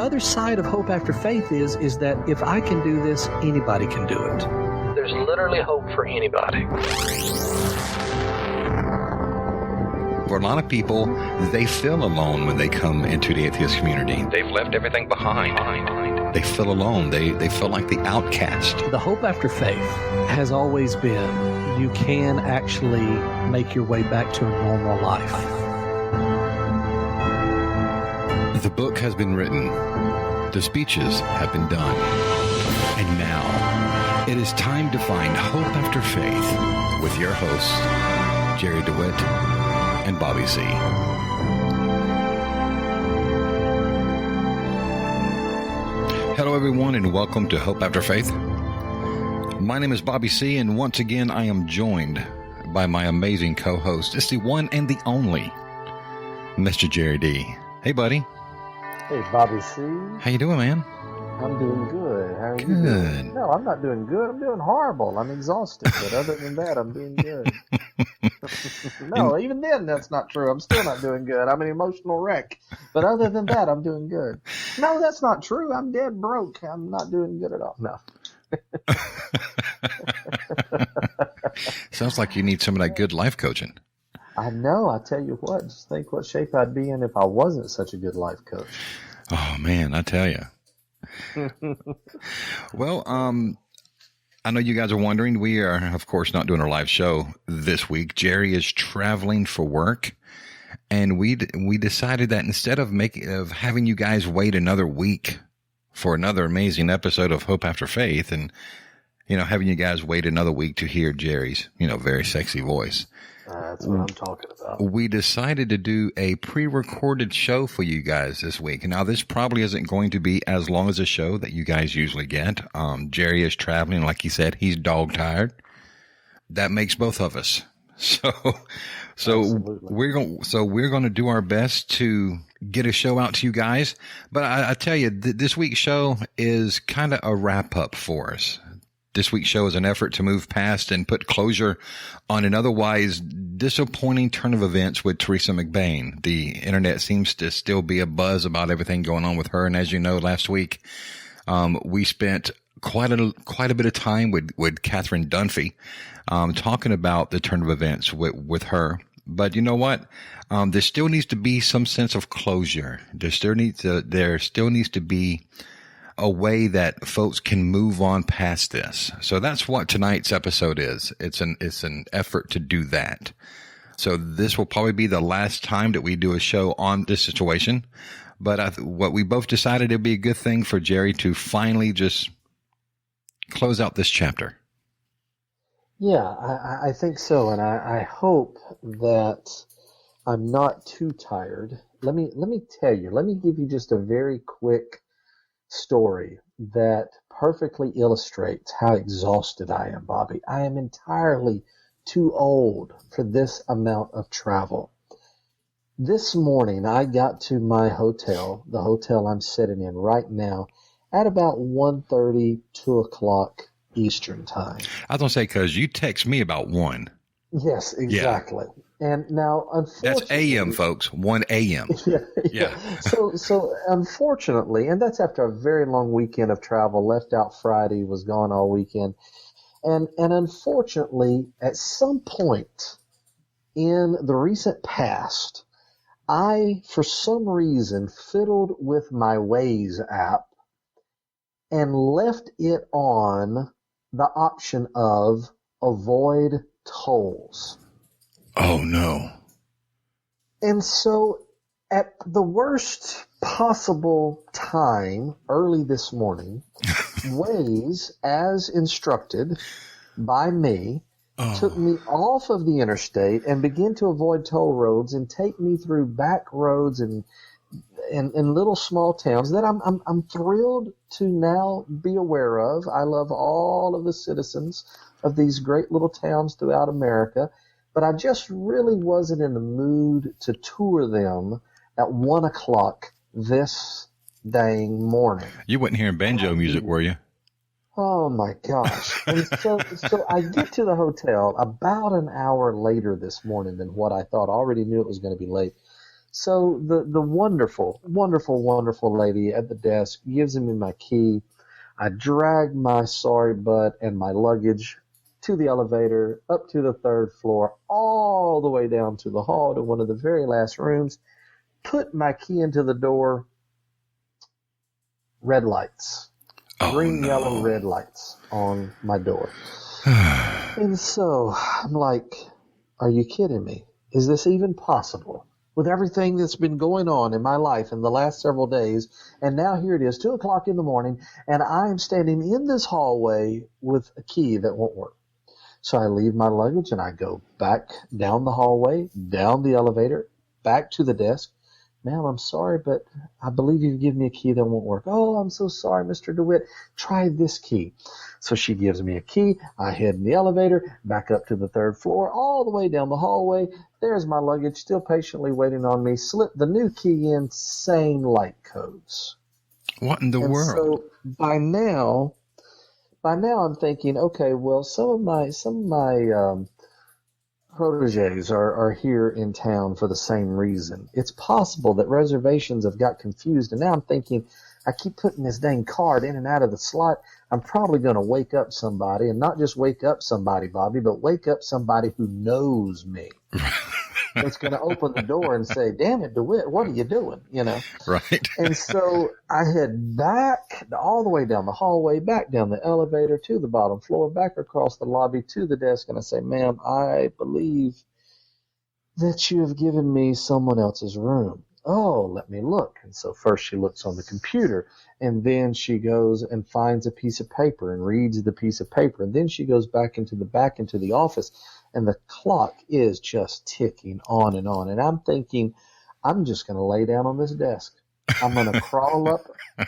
other side of hope after faith is that if I can do this, anybody can do it. There's literally hope for anybody. For a lot of people, they feel alone when they come into the atheist community. They've left everything behind. They feel alone. They feel like the outcast. The hope after faith has always been you can actually make your way back to a normal life. The book has been written. The speeches have been done. And now, it is time to find hope after faith with your hosts, Jerry DeWitt and Bobby C. Hello, everyone, and welcome to Hope After Faith. My name is Bobby C., and once again, I am joined by my amazing co-host. It's the one and the only, Mr. Jerry D. Hey, buddy. Hey, Bobby C. How you doing, man? I'm doing good. How are you Good. doing? No, I'm not doing good. I'm doing horrible. I'm exhausted. But other than that, I'm doing good. No, even then, that's not true. I'm still not doing good. I'm an emotional wreck. But other than that, I'm doing good. No, that's not true. I'm dead broke. I'm not doing good at all. No. Sounds like you need some of that good life coaching. I know. I tell you what, just think what shape I'd be in if I wasn't such a good life coach. Oh, man, I tell you. Well, I know you guys are wondering, we are, of course, not doing our live show this week. Jerry is traveling for work, and we decided that instead of having you guys wait another week for another amazing episode of Hope After Faith, and having you guys wait another week to hear Jerry's very sexy voice. That's what I'm talking about. We decided to do a pre-recorded show for you guys this week. Now, this probably isn't going to be as long as a show that you guys usually get. Jerry is traveling. Like he said, he's dog-tired. That makes both of us. So we're going to do our best to get a show out to you guys. But I tell you, this week's show is kind of a wrap-up for us. This week's show is an effort to move past and put closure on an otherwise disappointing turn of events with Teresa MacBain. The internet seems to still be a buzz about everything going on with her. And as you know, last week, we spent quite a bit of time with Catherine Dunphy, talking about the turn of events with her. But you know what? There still needs to be some sense of closure. There still needs to be a way that folks can move on past this. So that's what tonight's episode is. It's an effort to do that. So this will probably be the last time that we do a show on this situation. But what we both decided it'd be a good thing for Jerry to finally just close out this chapter. Yeah, I think so. And I hope that I'm not too tired. Let me tell you, let me give you just a very quick story that perfectly illustrates how exhausted I am, Bobby. I am entirely too old for this amount of travel. This morning, I got to my hotel, the hotel I'm sitting in right now, at about 1:30, 2 o'clock Eastern time. I was going to say, because you text me about 1. Yes, exactly. Yeah. And now, unfortunately, that's AM, folks. 1 a.m. Yeah. So unfortunately, and that's after a very long weekend of travel. Left out Friday, was gone all weekend, and unfortunately, at some point in the recent past, I, for some reason, fiddled with my Waze app and left it on the option of avoid tolls. Oh, no. And so at the worst possible time, early this morning, Waze, as instructed by me, took me off of the interstate and began to avoid toll roads and take me through back roads and little small towns that I'm thrilled to now be aware of. I love all of the citizens of these great little towns throughout America. But I just really wasn't in the mood to tour them at 1 o'clock this dang morning. You weren't hearing banjo music, were you? Oh, my gosh. And so I get to the hotel about an hour later this morning than what I thought. I already knew it was going to be late. So the wonderful, wonderful, wonderful lady at the desk gives me my key. I drag my sorry butt and my luggage to the elevator, up to the third floor, all the way down to the hall to one of the very last rooms, put my key into the door, red lights. Oh, Green, no. yellow, red lights on my door. And so I'm like, are you kidding me? Is this even possible? With everything that's been going on in my life in the last several days, and now here it is, 2 o'clock in the morning, and I'm standing in this hallway with a key that won't work. So I leave my luggage and I go back down the hallway, down the elevator, back to the desk. Ma'am, I'm sorry, but I believe you've given me a key that won't work. Oh, I'm so sorry, Mr. DeWitt. Try this key. So she gives me a key. I head in the elevator, back up to the third floor, all the way down the hallway. There's my luggage, still patiently waiting on me. Slip the new key in, same light codes. What in the And world? so by now I'm thinking, okay, well, some of my proteges are here in town for the same reason. It's possible that reservations have got confused, and now I'm thinking, I keep putting this dang card in and out of the slot. I'm probably going to wake up somebody, and not just wake up somebody, Bobby, but wake up somebody who knows me. It's going to open the door and say, damn it, DeWitt, what are you doing? You know? Right. And so I head back all the way down the hallway, back down the elevator to the bottom floor, back across the lobby to the desk, and I say, ma'am, I believe that you have given me someone else's room. Oh, let me look. And so first she looks on the computer, and then she goes and finds a piece of paper and reads the piece of paper, and then she goes back into the office, and the clock is just ticking on. And I'm thinking, I'm just going to lay down on this desk. I'm going to crawl up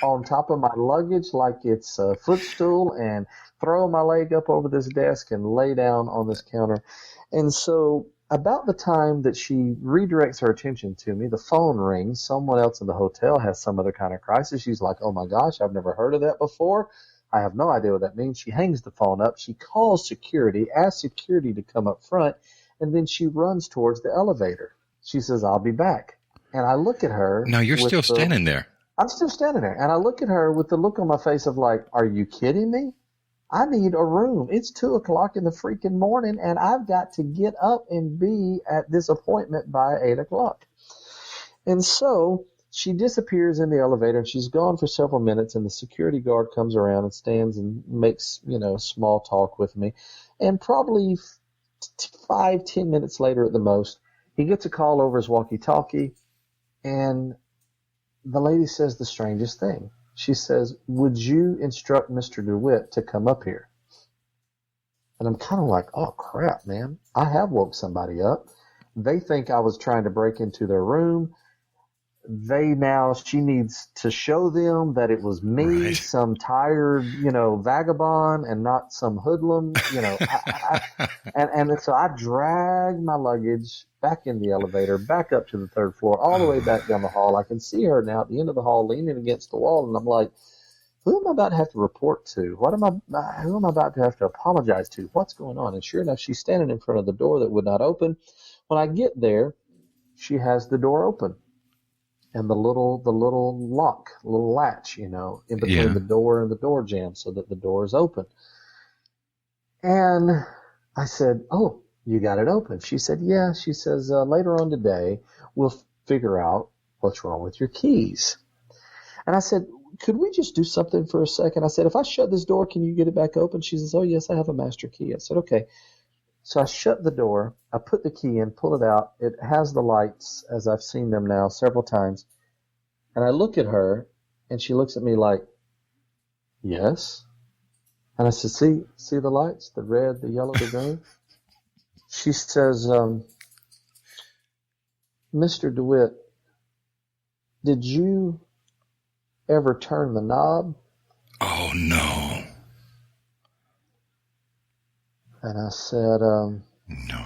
on top of my luggage like it's a footstool and throw my leg up over this desk and lay down on this counter. And so about the time that she redirects her attention to me, the phone rings. Someone else in the hotel has some other kind of crisis. She's like, oh my gosh, I've never heard of that before. I have no idea what that means. She hangs the phone up. She calls security, asks security to come up front, and then she runs towards the elevator. She says, I'll be back. And I look at her. Now you're still standing there. I'm still standing there. And I look at her with the look on my face of like, are you kidding me? I need a room. It's 2 o'clock in the freaking morning, and I've got to get up and be at this appointment by 8 o'clock. And so she disappears in the elevator, and she's gone for several minutes, and the security guard comes around and stands and makes, small talk with me. And probably 5-10 minutes later at the most, he gets a call over his walkie-talkie, and the lady says the strangest thing. She says, would you instruct Mr. DeWitt to come up here? And I'm kind of like, oh, crap, man. I have woke somebody up. They think I was trying to break into their room. She needs to show them that it was me, Right. some tired, vagabond, and not some hoodlum, and so I drag my luggage back in the elevator, back up to the third floor, all the way back down the hall. I can see her now at the end of the hall leaning against the wall, and I'm like, who am I about to have to report to? Who am I about to have to apologize to? What's going on? And sure enough, she's standing in front of the door that would not open. When I get there, she has the door open. And the little lock, little latch, in between the door and the door jamb so that the door is open. And I said, oh, you got it open. She said, yeah. She says, later on today, we'll figure out what's wrong with your keys. And I said, could we just do something for a second? I said, if I shut this door, can you get it back open? She says, oh, yes, I have a master key. I said, okay. So I shut the door, I put the key in, pull it out. It has the lights, as I've seen them now several times. And I look at her, and she looks at me like, yes? And I said, see the lights, the red, the yellow, the green? She says, Mr. DeWitt, did you ever turn the knob? Oh, no. And I said, No.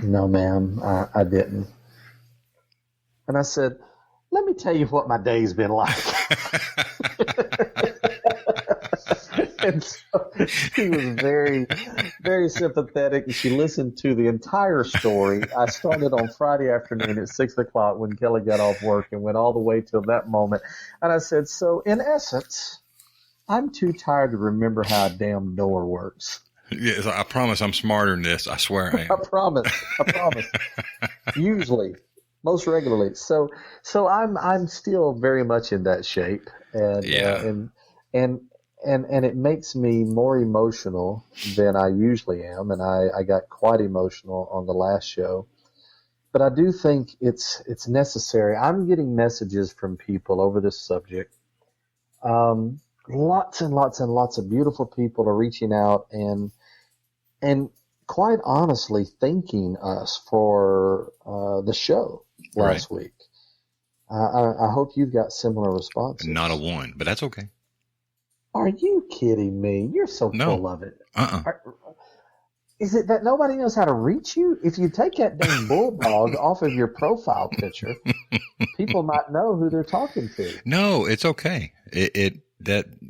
no, ma'am, I didn't. And I said, let me tell you what my day's been like. And so she was very, very sympathetic. And she listened to the entire story. I started on Friday afternoon at 6:00 when Kelly got off work and went all the way till that moment. And I said, so in essence, I'm too tired to remember how a damn door works. Yes, I promise I'm smarter than this. I swear I am. I promise. Usually, most regularly. So I'm still very much in that shape, and and it makes me more emotional than I usually am, and I got quite emotional on the last show. But I do think it's necessary. I'm getting messages from people over this subject. Lots and lots and lots of beautiful people are reaching out and quite honestly thanking us for the show last week. I hope you've got similar responses. Not a one, but that's okay. Are you kidding me? You're so full of it. Is it that nobody knows how to reach you? If you take that dang bulldog off of your profile picture, people might know who they're talking to. No, it's okay.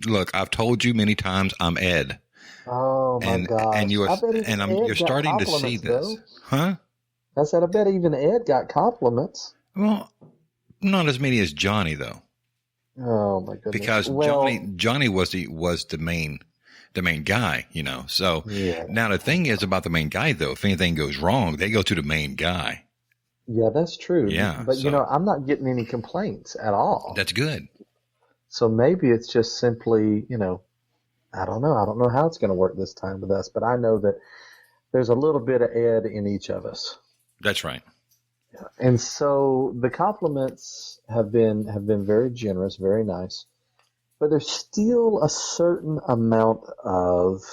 Look, I've told you many times I'm Ed. Oh my God! And you're starting to see this, though. huh? I said, I bet even Ed got compliments. Well, not as many as Johnny though. Oh my goodness! Because Johnny was the main guy, you know. So now the thing is about the main guy though. If anything goes wrong, they go to the main guy. Yeah, that's true. Yeah, but I'm not getting any complaints at all. That's good. So maybe it's just simply, I don't know. I don't know how it's going to work this time with us, but I know that there's a little bit of Ed in each of us. That's right. And so the compliments have been very generous, very nice, but there's still a certain amount of,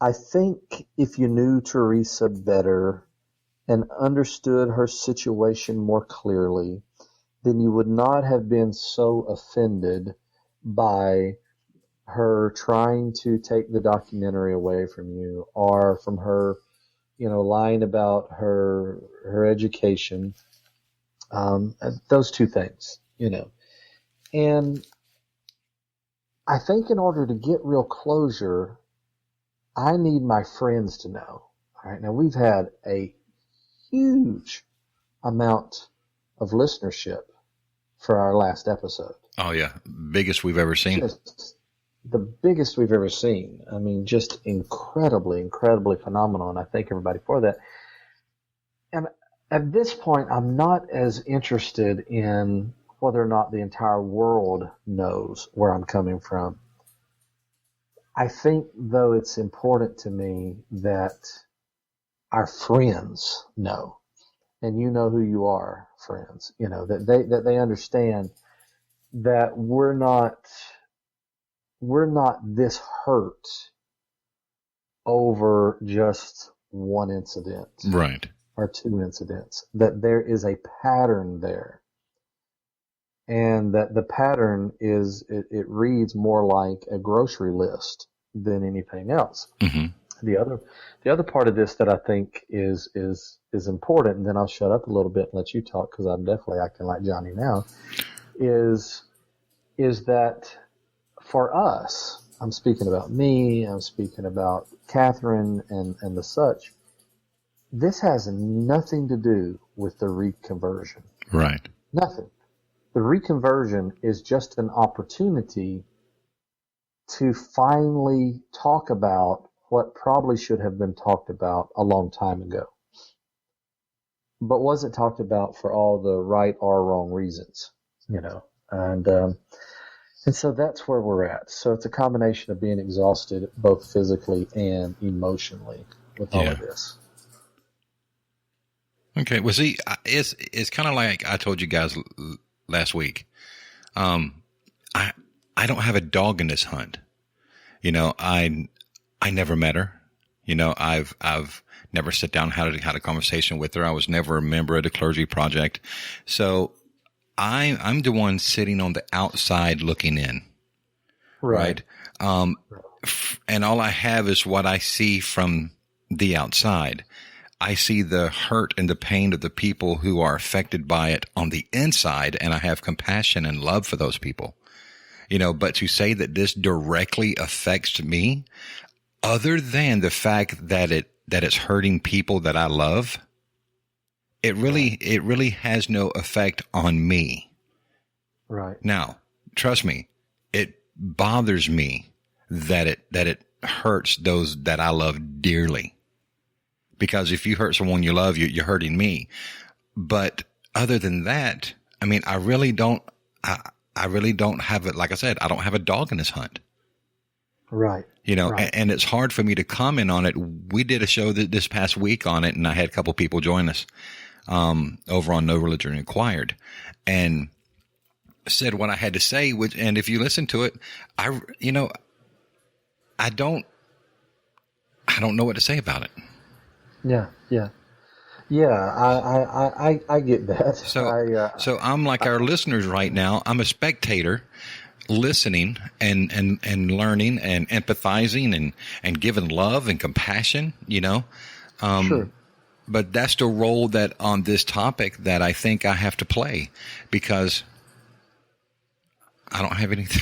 I think if you knew Teresa better and understood her situation more clearly, then you would not have been so offended by her trying to take the documentary away from you, or from her, lying about her education. Those two things, And I think in order to get real closure, I need my friends to know. All right, now we've had a huge amount of listenership for our last episode. Oh yeah, biggest we've ever seen. Just the biggest we've ever seen. I mean, just incredibly, incredibly phenomenal, and I thank everybody for that. And at this point, I'm not as interested in whether or not the entire world knows where I'm coming from. I think, though, it's important to me that our friends know. And you know who you are, friends. That they understand that we're not this hurt over just one incident, right, or two incidents. That there is a pattern there, and that the pattern is it reads more like a grocery list than anything else. Mm-hmm. The other part of this that I think is important, and then I'll shut up a little bit and let you talk because I'm definitely acting like Johnny now, is that for us, I'm speaking about me, I'm speaking about Catherine and the such, this has nothing to do with the reconversion. Right. Nothing. The reconversion is just an opportunity to finally talk about what probably should have been talked about a long time ago, but wasn't talked about for all the right or wrong reasons, and so that's where we're at. So it's a combination of being exhausted both physically and emotionally with all of this. Okay. Well, see, it's kind of like I told you guys last week. I don't have a dog in this hunt. I never met her. I've never sat down and had a conversation with her. I was never a member of the Clergy Project. So I'm the one sitting on the outside looking in. Right. And all I have is what I see from the outside. I see the hurt and the pain of the people who are affected by it on the inside, and I have compassion and love for those people. but to say that this directly affects me, other than the fact that it's hurting people that I love, it really has no effect on me. Right. Now, trust me, it bothers me that it hurts those that I love dearly. Because if you hurt someone you love, you're hurting me. But other than that, I mean, I really don't have it. Like I said, I don't have a dog in this hunt. Right. Right. And it's hard for me to comment on it. We did a show this past week on it, and I had a couple people join us, over on No Religion Required, and said what I had to say, and if you listen to it, I don't know what to say about it. Yeah. I get that. So I'm like our listeners right now. I'm a spectator, listening and learning and empathizing and giving love and compassion. Sure. But that's the role that on this topic that I think I have to play, because I don't have anything.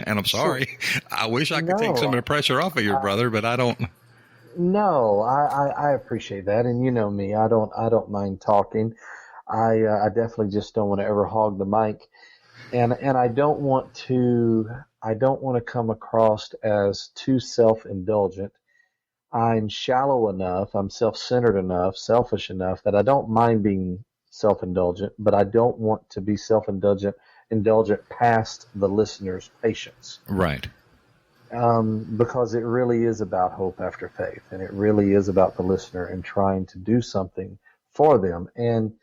And I'm sorry. Sure. I wish I could take some of the pressure off of your brother, but I don't. No, I appreciate that, and you know me, I don't mind talking. I definitely just don't want to ever hog the mic, and I don't want to come across as too self-indulgent. I'm shallow enough, I'm self-centered enough, selfish enough that I don't mind being self-indulgent, but I don't want to be self-indulgent past the listener's patience. Right. Because it really is about hope after faith, and it really is about the listener and trying to do something for them. And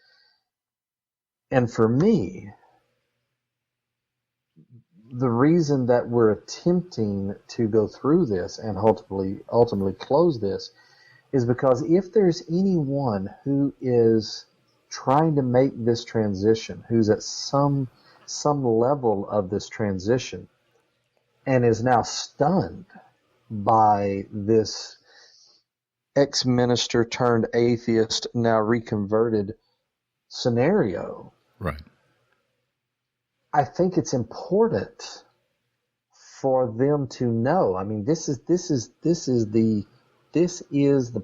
for me, the reason that we're attempting to go through this and ultimately close this is because if there's anyone who is trying to make this transition, who's at some level of this transition, and is now stunned by this ex-minister turned atheist, now reconverted scenario. Right. I think it's important for them to know. I mean, this is the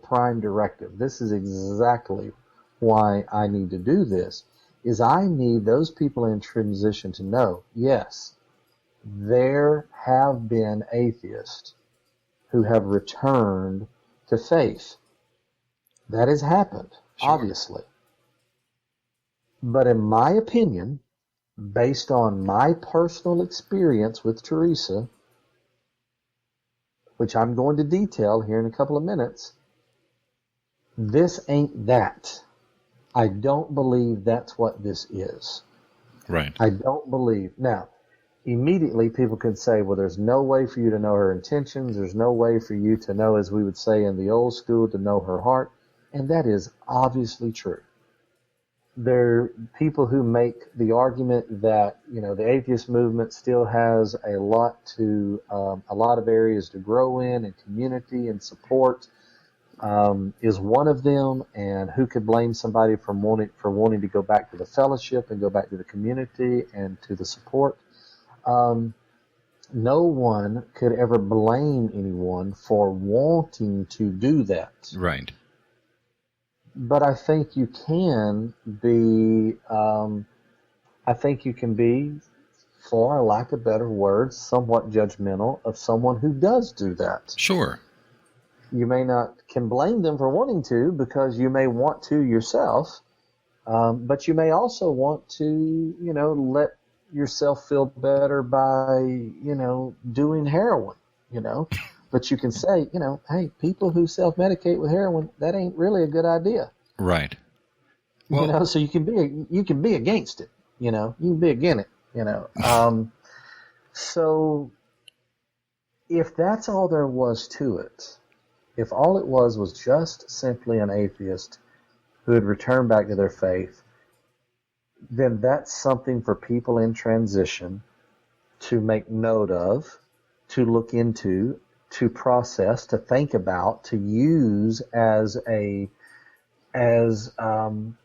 prime directive. This is exactly why I need to do this. Is I need those people in transition to know, yes, there have been atheists who have returned to faith. That has happened, sure, obviously. But in my opinion, based on my personal experience with Teresa, which I'm going to detail here in a couple of minutes, this ain't that. I don't believe that's what this is. Right. I don't believe. Now, immediately people could say, well, there's no way for you to know her intentions. There's no way for you to know, as we would say in the old school, to know her heart. And that is obviously true. There are people who make the argument that, the atheist movement still has a lot of areas to grow in, and community and support is one of them. And who could blame somebody for wanting to go back to the fellowship and go back to the community and to the support? No one could ever blame anyone for wanting to do that. Right. But I think you can be, for lack of better words, somewhat judgmental of someone who does do that. Sure. You may not can blame them for wanting to, because you may want to yourself, but you may also want to, let yourself feel better by, doing heroin, But you can say, hey, people who self-medicate with heroin, that ain't really a good idea. Right. Well, So you can be against it, you can be against it, So if that's all there was to it, if all it was just simply an atheist who had returned back to their faith, then that's something for people in transition to make note of, to look into, to process, to think about, to use as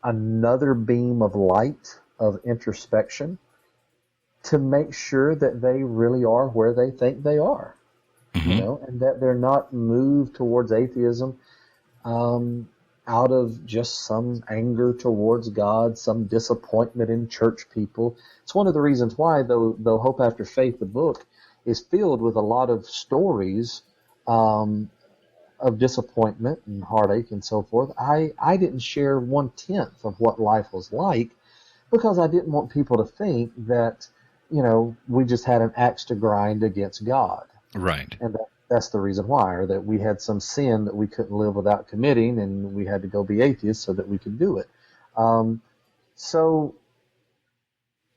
another beam of light, of introspection, to make sure that they really are where they think they are, and that they're not moved towards atheism out of just some anger towards God, some disappointment in church people. It's one of the reasons why, though Hope After Faith, the book, is filled with a lot of stories of disappointment and heartache and so forth. I didn't share 1/10 of what life was like because I didn't want people to think that, we just had an axe to grind against God. Right. And that's the reason why, or that we had some sin that we couldn't live without committing and we had to go be atheists so that we could do it. So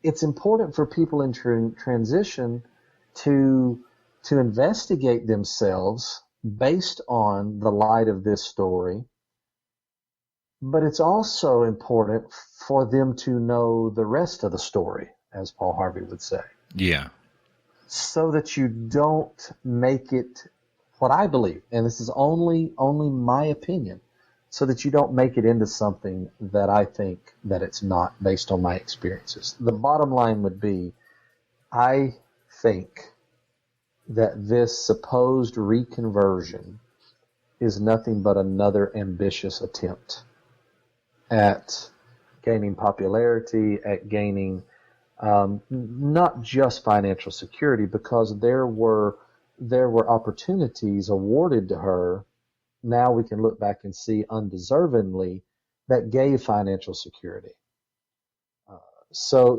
it's important for people in transition to investigate themselves based on the light of this story, but it's also important for them to know the rest of the story, as Paul Harvey would say. Yeah. So that you don't make it, what I believe, and this is only my opinion, so that you don't make it into something that I think that it's not based on my experiences. The bottom line would be, I think that this supposed reconversion is nothing but another ambitious attempt at gaining popularity, at gaining not just financial security, because there were opportunities awarded to her. Now we can look back and see undeservingly that gave financial security. So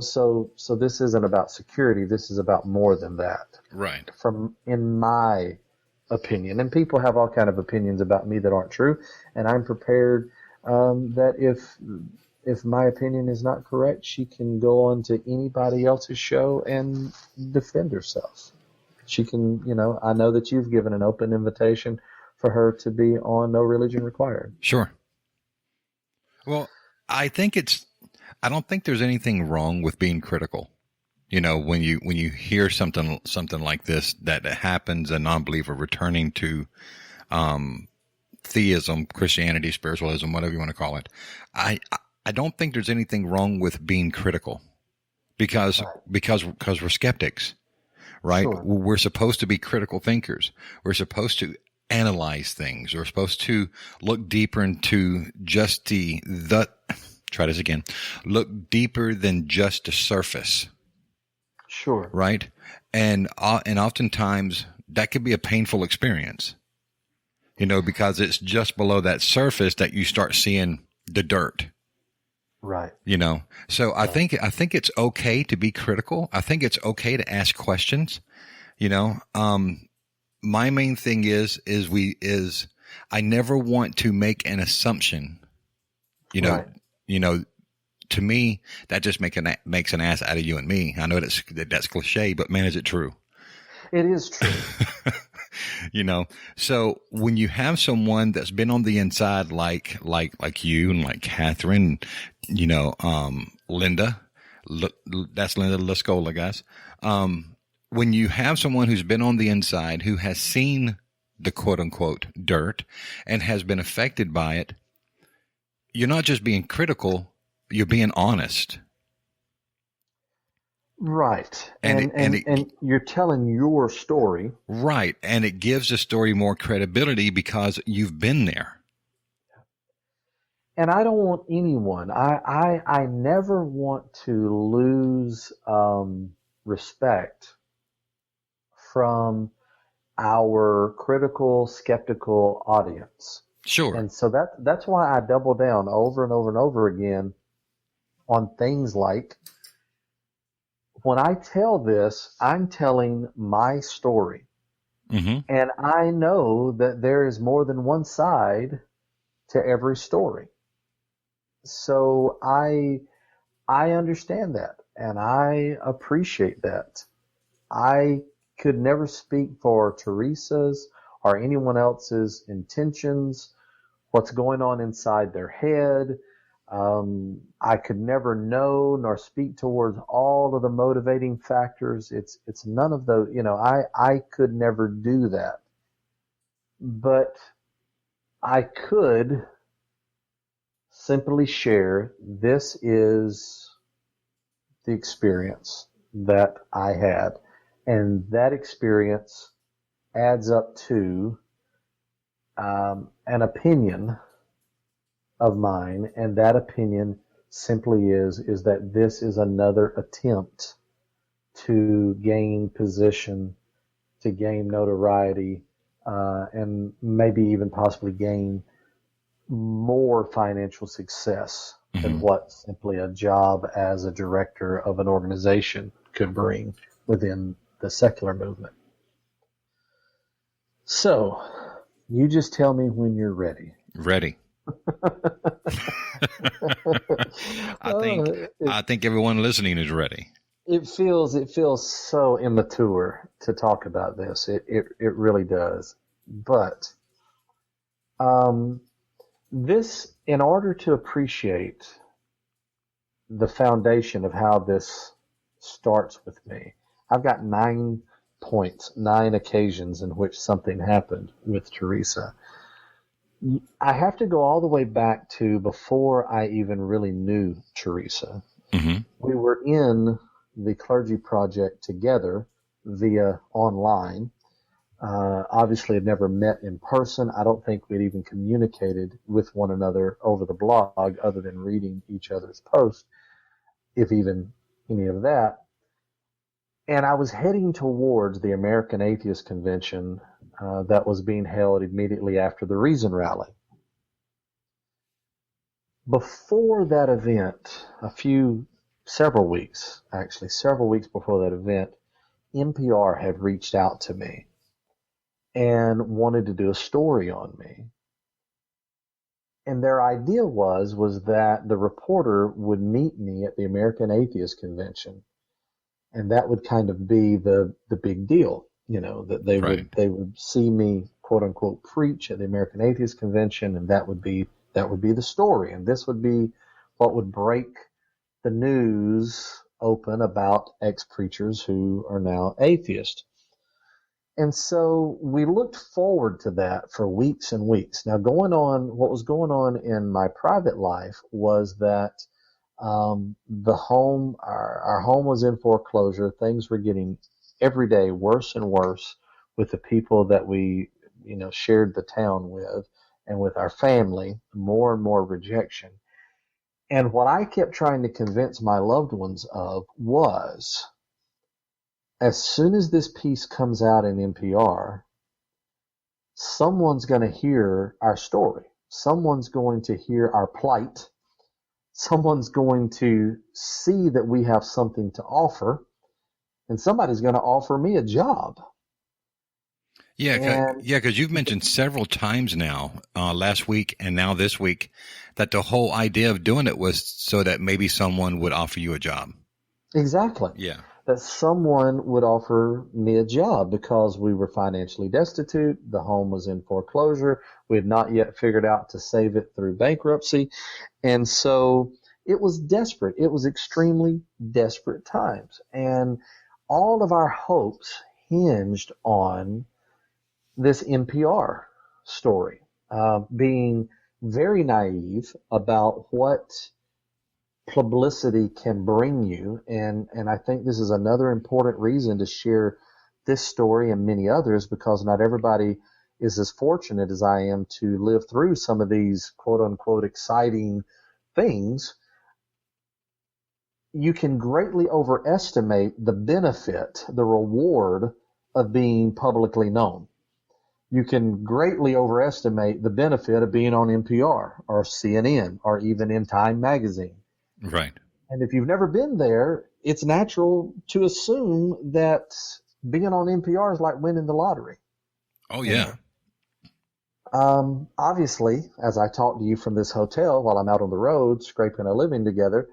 this isn't about security. This is about more than that. Right. In my opinion, and people have all kind of opinions about me that aren't true, and I'm prepared that if my opinion is not correct, she can go on to anybody else's show and defend herself. She can, I know that you've given an open invitation for her to be on No Religion Required. Sure. Well, I don't think there's anything wrong with being critical. When you hear something like this that happens, a non-believer returning to theism, Christianity, spiritualism, whatever you want to call it, I don't think there's anything wrong with being critical because we're skeptics, right? Sure. We're supposed to be critical thinkers. We're supposed to analyze things. We're supposed to look deeper into just try this again. Look deeper than just the surface. Sure. Right. And oftentimes that could be a painful experience, because it's just below that surface that you start seeing the dirt. Right. So I think it's okay to be critical. I think it's okay to ask questions. My main thing is I never want to make an assumption, Right. To me, that just makes an ass out of you and me. I know that's cliche, but man, is it true? It is true. So when you have someone that's been on the inside, like you and like Catherine, Linda, that's Linda Lascola, guys. When you have someone who's been on the inside, who has seen the quote unquote dirt and has been affected by it, you're not just being critical, you're being honest. Right. And you're telling your story. Right. And it gives the story more credibility because you've been there. And I don't want anyone, I never want to lose respect from our critical, skeptical audience. Sure. And so that's why I double down over and over and over again on things like, when I tell this, I'm telling my story. Mm-hmm. And I know that there is more than one side to every story. So I understand that, and I appreciate that. I could never speak for Teresa's or anyone else's intentions, what's going on inside their head. I could never know nor speak towards all of the motivating factors. It's none of those, I could never do that. But I could simply share, this is the experience. that I had. And that experience adds up to an opinion of mine, and that opinion simply is that this is another attempt to gain position, to gain notoriety, and maybe even possibly gain more financial success than what simply a job as a director of an organization could bring within the secular movement. So, you just tell me when you're ready. Ready. I think everyone listening is ready. It feels so immature to talk about this. It really does. But this, in order to appreciate the foundation of how this starts with me, I've got 9 points, 9 occasions in which something happened with Teresa. I have to go all the way back to before I even really knew Teresa. Mm-hmm. We were in the clergy project together via online. Obviously, had never met in person. I don't think we'd even communicated with one another over the blog other than reading each other's posts, if even any of that. And I was heading towards the American Atheist Convention that was being held immediately after the Reason rally. Before that event, several weeks before that event, NPR had reached out to me and wanted to do a story on me. And their idea was that the reporter would meet me at the American Atheist Convention, and that would kind of be the big deal, that they would see me, quote unquote, preach at the American Atheist Convention, and that would be the story, and this would be what would break the news open about ex-preachers who are now atheists. And so we looked forward to that for weeks and weeks. Now, what was going on in my private life was that the home, our home was in foreclosure. Things were getting every day worse and worse with the people that we, shared the town with, and with our family, more and more rejection. And what I kept trying to convince my loved ones of was, as soon as this piece comes out in NPR, someone's going to hear our story. Someone's going to hear our plight. Someone's going to see that we have something to offer, and somebody's going to offer me a job. Yeah, because you've mentioned several times now, last week and now this week, that the whole idea of doing it was so that maybe someone would offer you a job. Exactly. Yeah. That someone would offer me a job because we were financially destitute. The home was in foreclosure. We had not yet figured out to save it through bankruptcy. And so it was desperate. It was extremely desperate times. And all of our hopes hinged on this NPR story, being very naive about what publicity can bring you. And I think this is another important reason to share this story and many others, because not everybody is as fortunate as I am to live through some of these quote unquote exciting things. You can greatly overestimate the benefit, the reward of being publicly known. You can greatly overestimate the benefit of being on NPR or CNN or even in Time magazine. Right. And if you've never been there, it's natural to assume that being on NPR is like winning the lottery. Oh, yeah. Obviously, as I talk to you from this hotel while I'm out on the road scraping a living together,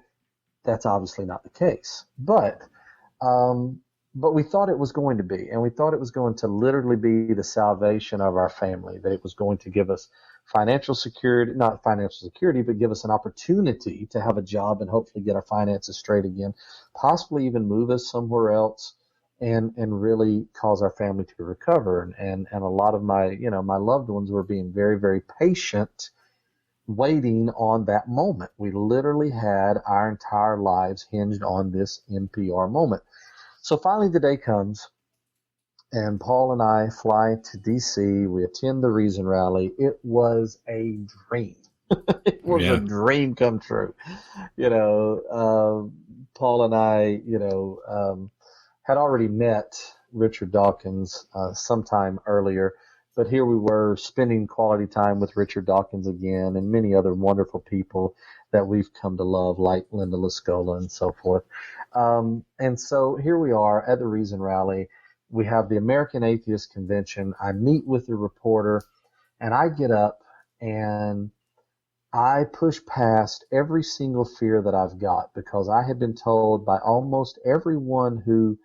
that's obviously not the case. But we thought it was going to be, and we thought it was going to literally be the salvation of our family, that it was going to give us financial security, not financial security, but give us an opportunity to have a job and hopefully get our finances straight again, possibly even move us somewhere else and really cause our family to recover. And a lot of my loved ones were being very, very patient waiting on that moment. We literally had our entire lives hinged on this NPR moment. So finally the day comes, and Paul and I fly to D.C. We attend the Reason rally. It was a dream. It was a dream come true. Paul and I, had already met Richard Dawkins sometime earlier, but here we were spending quality time with Richard Dawkins again and many other wonderful people that we've come to love, like Linda Lascola and so forth. And so here we are at the Reason rally. We have the American Atheist Convention. I meet with the reporter, and I get up and I push past every single fear that I've got, because I had been told by almost everyone who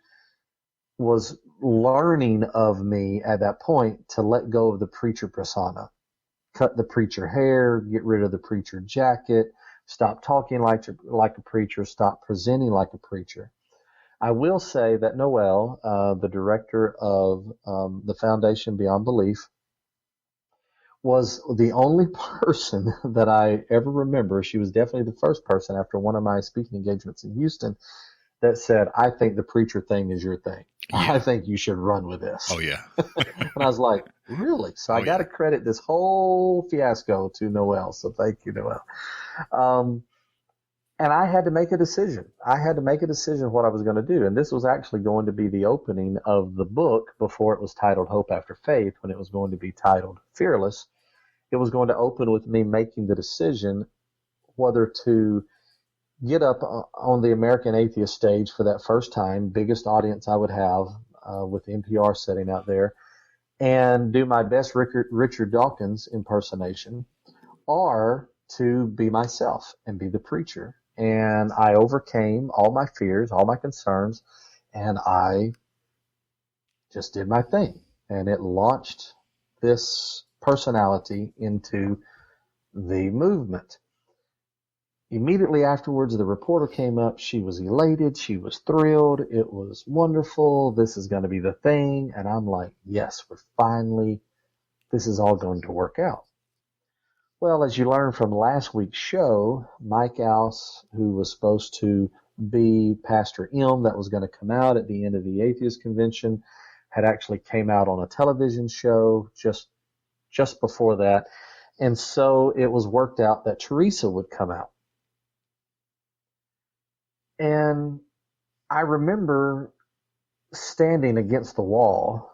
was learning of me at that point to let go of the preacher persona, cut the preacher hair, get rid of the preacher jacket, stop talking like a preacher, stop presenting like a preacher. I will say that Noelle, the director of the Foundation Beyond Belief, was the only person that I ever remember. She was definitely the first person after one of my speaking engagements in Houston that said, I think the preacher thing is your thing. Yeah. I think you should run with this. Oh, yeah. And I was like, really? So I got to credit this whole fiasco to Noelle. So thank you, Noelle. And I had to make a decision. I had to make a decision what I was going to do. And this was actually going to be the opening of the book before it was titled Hope After Faith, when it was going to be titled Fearless. It was going to open with me making the decision whether to get up on the American Atheist stage for that first time, biggest audience I would have with the NPR setting out there, and do my best Richard Dawkins impersonation, or to be myself and be the preacher. And I overcame all my fears, all my concerns, and I just did my thing. And it launched this personality into the movement. Immediately afterwards, the reporter came up. She was elated. She was thrilled. It was wonderful. This is going to be the thing. And I'm like, yes, this is all going to work out. Well, as you learned from last week's show, Mike Ouse, who was supposed to be Pastor M that was going to come out at the end of the Atheist Convention, had actually came out on a television show just before that. And so it was worked out that Teresa would come out. And I remember standing against the wall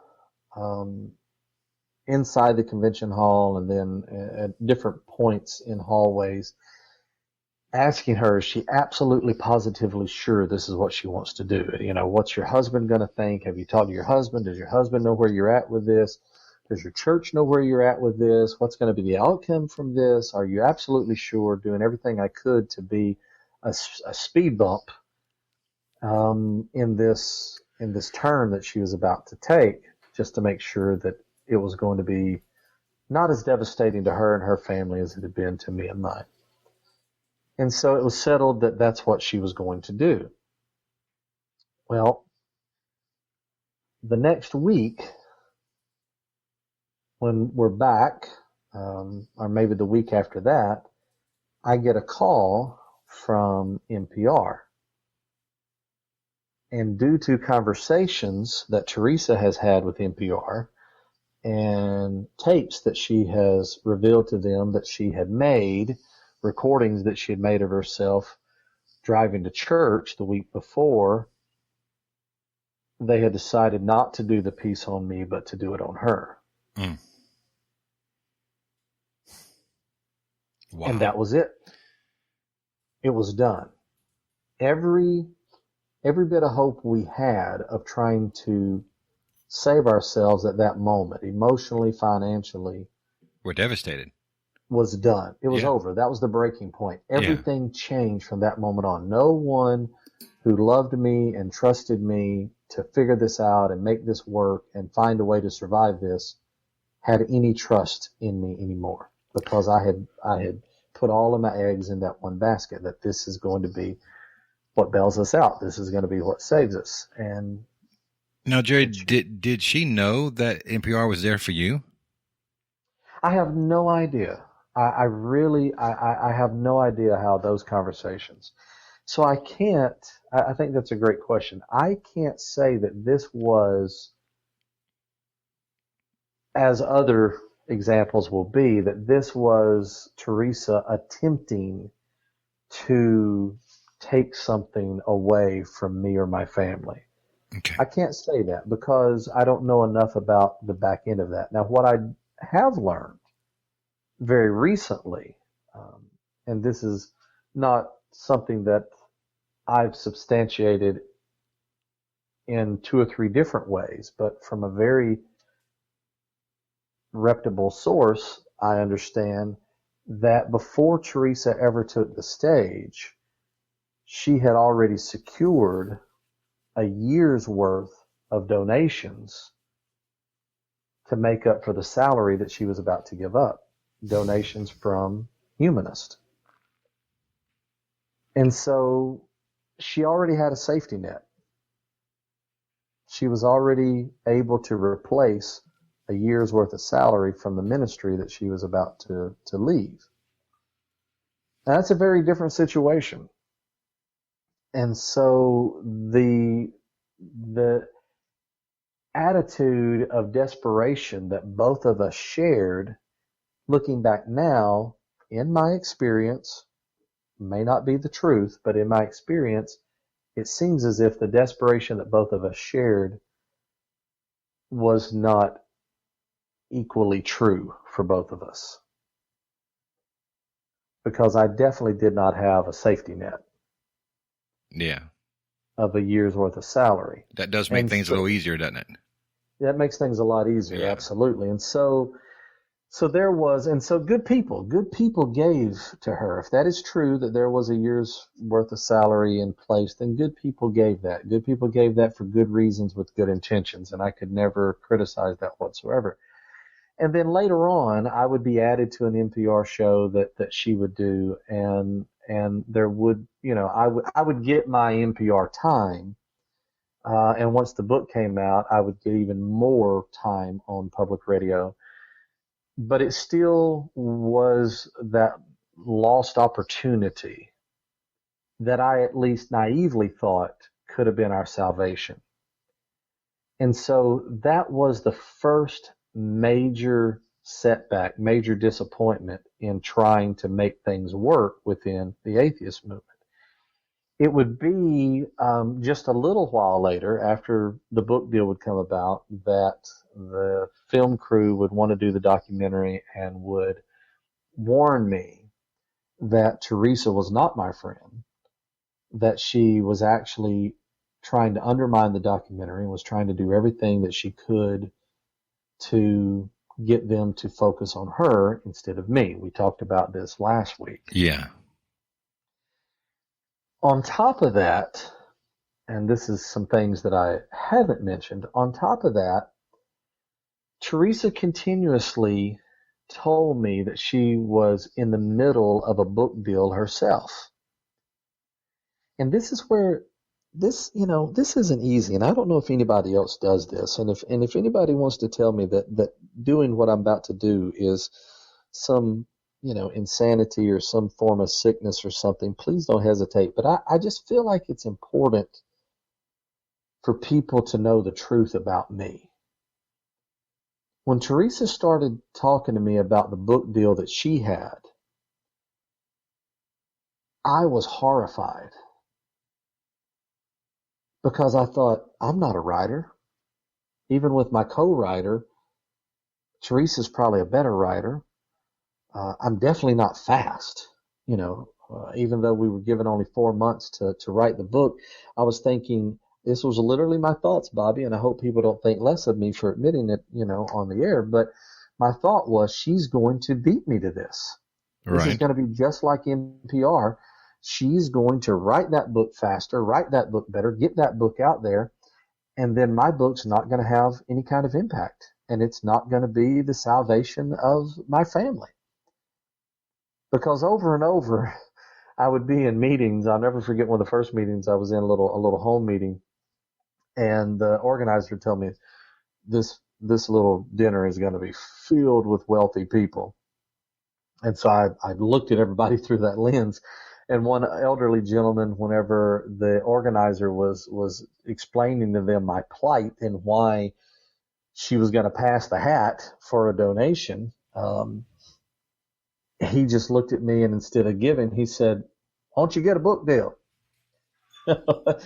inside the convention hall, and then at different points in hallways, asking her, is she absolutely positively sure this is what she wants to do? What's your husband going to think? Have you talked to your husband? Does your husband know where you're at with this? Does your church know where you're at with this? What's going to be the outcome from this? Are you absolutely sure? Doing everything I could to be a speed bump in this turn that she was about to take, just to make sure that it was going to be not as devastating to her and her family as it had been to me and mine. And so it was settled that that's what she was going to do. Well, the next week, when we're back, or maybe the week after that, I get a call from NPR. And due to conversations that Teresa has had with NPR and tapes that she has revealed to them that she had made, recordings that she had made of herself driving to church the week before, they had decided not to do the piece on me, but to do it on her. Mm. Wow. And that was it. It was done. Every bit of hope we had of trying to save ourselves at that moment, emotionally, financially, we're devastated, was done. It was over. That was the breaking point. Everything changed from that moment on. No one who loved me and trusted me to figure this out and make this work and find a way to survive this had any trust in me anymore, because I had put all of my eggs in that one basket, that this is going to be what bails us out. This is going to be what saves us. And now, Jerry, did she know that NPR was there for you? I have no idea. I really, I have no idea how those conversations. So I can't, I think that's a great question. I can't say that this was, as other examples will be, that this was Teresa attempting to take something away from me or my family. Okay. I can't say that because I don't know enough about the back end of that. Now, what I have learned very recently, and this is not something that I've substantiated in two or three different ways, but from a very reputable source, I understand that before Teresa ever took the stage, she had already secured a year's worth of donations to make up for the salary that she was about to give up. Donations from Humanist. And so she already had a safety net. She was already able to replace a year's worth of salary from the ministry that she was about to leave. Now, that's a very different situation. And so the attitude of desperation that both of us shared, looking back now, in my experience, may not be the truth, but in my experience, it seems as if the desperation that both of us shared was not equally true for both of us. Because I definitely did not have a safety net Yeah. of a year's worth of salary. That does make things a little easier, doesn't it? That makes things a lot easier, Yeah. absolutely. And so good people gave to her. If that is true, that there was a year's worth of salary in place, then good people gave that. Good people gave that for good reasons with good intentions, and I could never criticize that whatsoever. And then later on, I would be added to an NPR show that she would do, and there would, I would get my NPR time. And once the book came out, I would get even more time on public radio. But it still was that lost opportunity that I at least naively thought could have been our salvation. And so that was the first major setback, major disappointment in trying to make things work within the atheist movement. It would be just a little while later, after the book deal would come about, that the film crew would want to do the documentary and would warn me that Teresa was not my friend, that she was actually trying to undermine the documentary and was trying to do everything that she could to get them to focus on her instead of me. We talked about this last week. Yeah. On top of that, and this is some things that I haven't mentioned, on top of that, Teresa continuously told me that she was in the middle of a book deal herself. And this is where this isn't easy, and I don't know if anybody else does this. And if anybody wants to tell me that doing what I'm about to do is some insanity or some form of sickness or something, please don't hesitate. But I just feel like it's important for people to know the truth about me. When Teresa started talking to me about the book deal that she had, I was horrified because I thought, I'm not a writer. Even with my co-writer, Teresa's probably a better writer. I'm definitely not fast. Even though we were given only 4 months to write the book, I was thinking, this was literally my thoughts, Bobby, and I hope people don't think less of me for admitting it, on the air. But my thought was, she's going to beat me to this. This is going to be just like NPR. She's going to write that book faster, write that book better, get that book out there, and then my book's not going to have any kind of impact, and it's not going to be the salvation of my family. Because over and over, I would be in meetings. I'll never forget one of the first meetings I was in, a little home meeting, and the organizer would tell me, this little dinner is going to be filled with wealthy people. And so I looked at everybody through that lens. And one elderly gentleman, whenever the organizer was explaining to them my plight and why she was going to pass the hat for a donation, he just looked at me, and instead of giving, he said, "Why don't you get a book deal? Why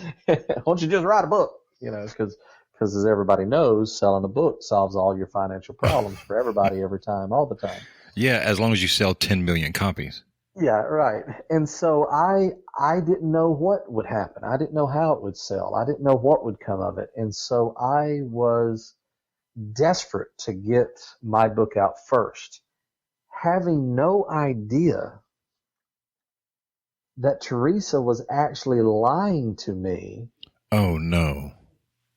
don't you just write a book?" Because as everybody knows, selling a book solves all your financial problems for everybody, every time, all the time. Yeah, as long as you sell 10 million copies. Yeah, right. And so I didn't know what would happen. I didn't know how it would sell. I didn't know what would come of it. And so I was desperate to get my book out first, having no idea that Teresa was actually lying to me. Oh, no.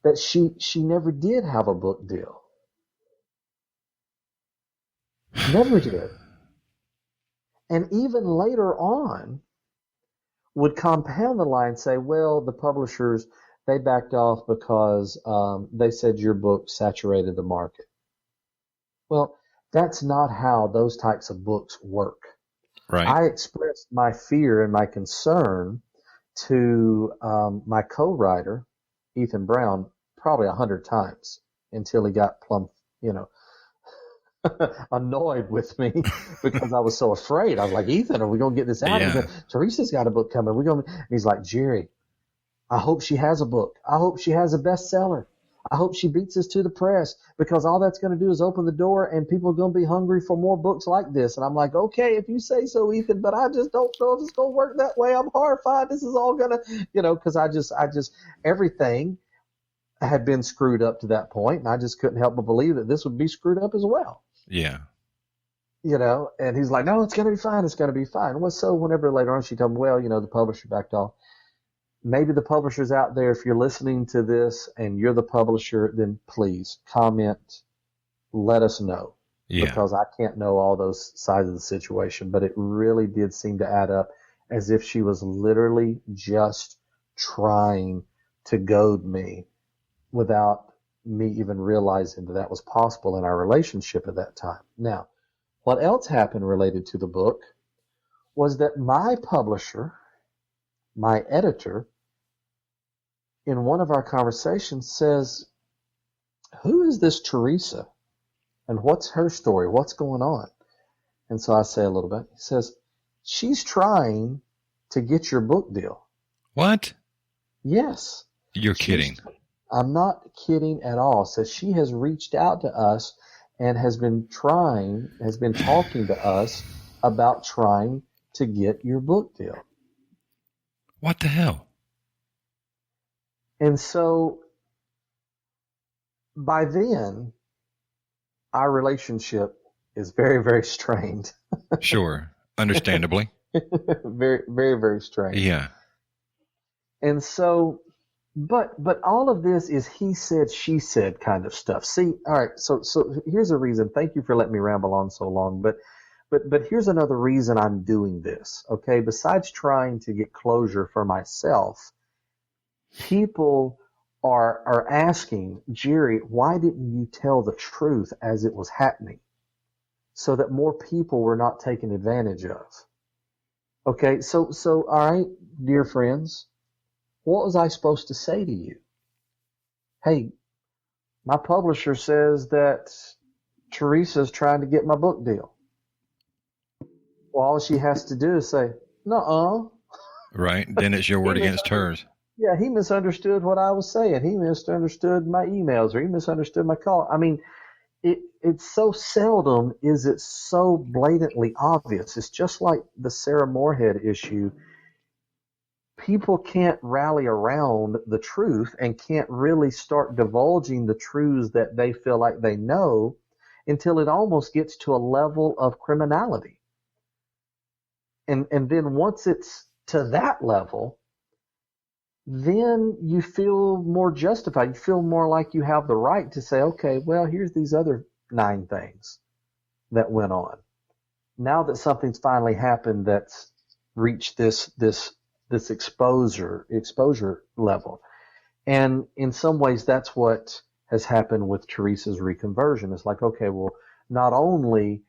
That she never did have a book deal. Never did. And even later on would compound the lie and say, well, the publishers, they backed off because they said your book saturated the market. Well, that's not how those types of books work. Right. I expressed my fear and my concern to my co-writer, Ethan Brown, probably 100 times until he got plumb, annoyed with me because I was so afraid. I was like, Ethan, are we going to get this out? Yeah. Teresa's got a book coming. And he's like, Jerry, I hope she has a book. I hope she has a bestseller. I hope she beats us to the press, because all that's going to do is open the door and people are going to be hungry for more books like this. And I'm like, okay, if you say so, Ethan, but I just don't know if it's going to work that way. I'm horrified. This is all going to, because I just, everything had been screwed up to that point, and I just couldn't help but believe that this would be screwed up as well. Yeah. And he's like, no, it's going to be fine. It's going to be fine. Well, so whenever later on she told me, well, the publisher backed off. Maybe the publishers out there, if you're listening to this and you're the publisher, then please comment, let us know. Yeah. Because I can't know all those sides of the situation, but it really did seem to add up as if she was literally just trying to goad me without me even realizing that was possible in our relationship at that time. Now, what else happened related to the book was that my publisher, my editor, in one of our conversations says, who is this Teresa? And what's her story? What's going on? And so I say a little bit. He says, she's trying to get your book deal. What? Yes. You're kidding. I'm not kidding at all. Says she has reached out to us and has been talking to us about trying to get your book deal. What the hell? And so by then, our relationship is very, very strained. Sure. Understandably. Very, very, very strained. Yeah. And so, but all of this is he said, she said kind of stuff. See, all right. So here's a reason. Thank you for letting me ramble on so long. But here's another reason I'm doing this. Okay. Besides trying to get closure for myself, people are asking, Jerry, why didn't you tell the truth as it was happening so that more people were not taken advantage of? Okay, so all right, dear friends, what was I supposed to say to you? Hey, my publisher says that Teresa's trying to get my book deal. Well, all she has to do is say, nuh-uh. Right, then it's your word against hers. Yeah, he misunderstood what I was saying. He misunderstood my emails, or he misunderstood my call. I mean, it's so seldom is it so blatantly obvious. It's just like the Sarah Moorhead issue. People can't rally around the truth and can't really start divulging the truths that they feel like they know until it almost gets to a level of criminality. And then once it's to that level, then you feel more justified. You feel more like you have the right to say, okay, well, here's these other 9 things that went on. Now that something's finally happened that's reached this exposure level. And in some ways, that's what has happened with Teresa's reconversion. It's like, okay, well, not only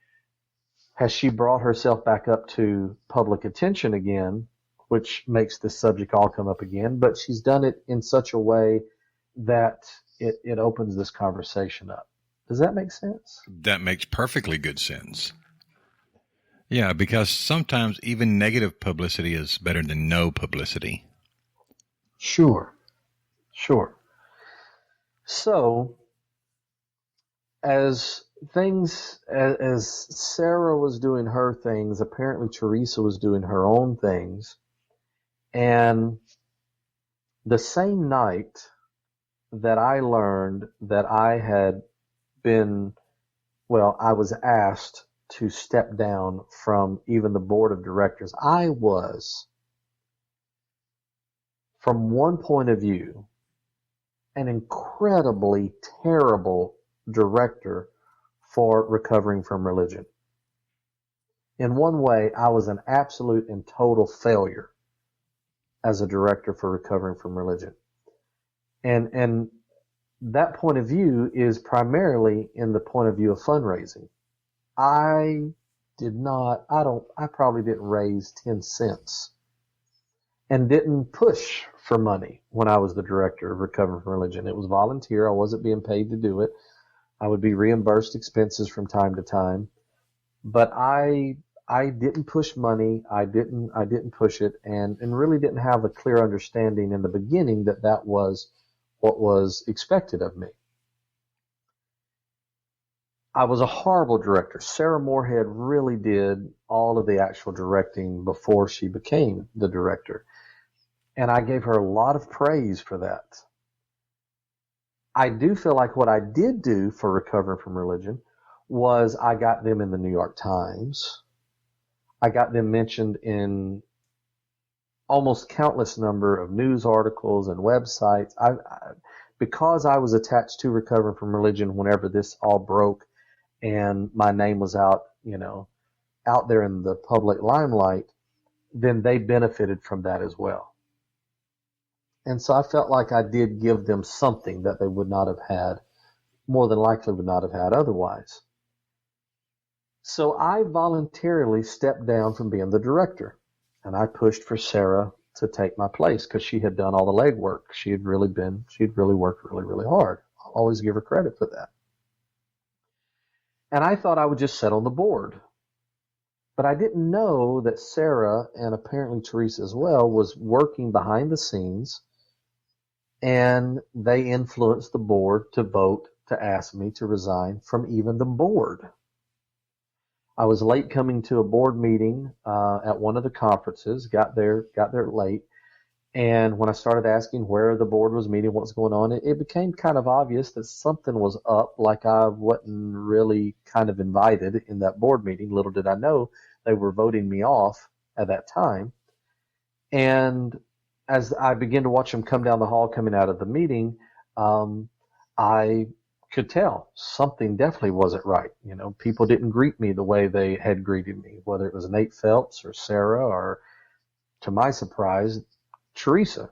has she brought herself back up to public attention again, which makes this subject all come up again, but she's done it in such a way that it opens this conversation up. Does that make sense? That makes perfectly good sense. Yeah, because sometimes even negative publicity is better than no publicity. Sure. So, as Sarah was doing her things, apparently Teresa was doing her own things. And the same night that I learned that I had been, I was asked to step down from even the board of directors, I was, from one point of view, an incredibly terrible director for recovering from religion. In one way, I was an absolute and total failure as a director for recovering from religion. And that point of view is primarily in the point of view of fundraising. I probably didn't raise 10 cents and didn't push for money when I was the director of Recovering from Religion. It was volunteer. I wasn't being paid to do it. I would be reimbursed expenses from time to time, but I didn't push money. I didn't push it, and really didn't have a clear understanding in the beginning that was what was expected of me. I was a horrible director. Sarah Moorhead really did all of the actual directing before she became the director. And I gave her a lot of praise for that. I do feel like what I did do for Recovering from Religion was I got them in the New York Times. I got them mentioned in almost countless number of news articles and websites. Because I was attached to Recovering from Religion whenever this all broke and my name was out there in the public limelight, then they benefited from that as well. And so I felt like I did give them something that they would not have had, more than likely would not have had otherwise. So I voluntarily stepped down from being the director, and I pushed for Sarah to take my place because she had done all the legwork. She'd really worked really, really hard. I'll always give her credit for that. And I thought I would just sit on the board. But I didn't know that Sarah, and apparently Teresa as well, was working behind the scenes, and they influenced the board to vote to ask me to resign from even the board. I was late coming to a board meeting at one of the conferences, got there late, and when I started asking where the board was meeting, what's going on, it became kind of obvious that something was up, like I wasn't really kind of invited in that board meeting. Little did I know they were voting me off at that time. And as I began to watch them come down the hall coming out of the meeting, I could tell something definitely wasn't right. People didn't greet me the way they had greeted me, whether it was Nate Phelps or Sarah or, to my surprise, Teresa.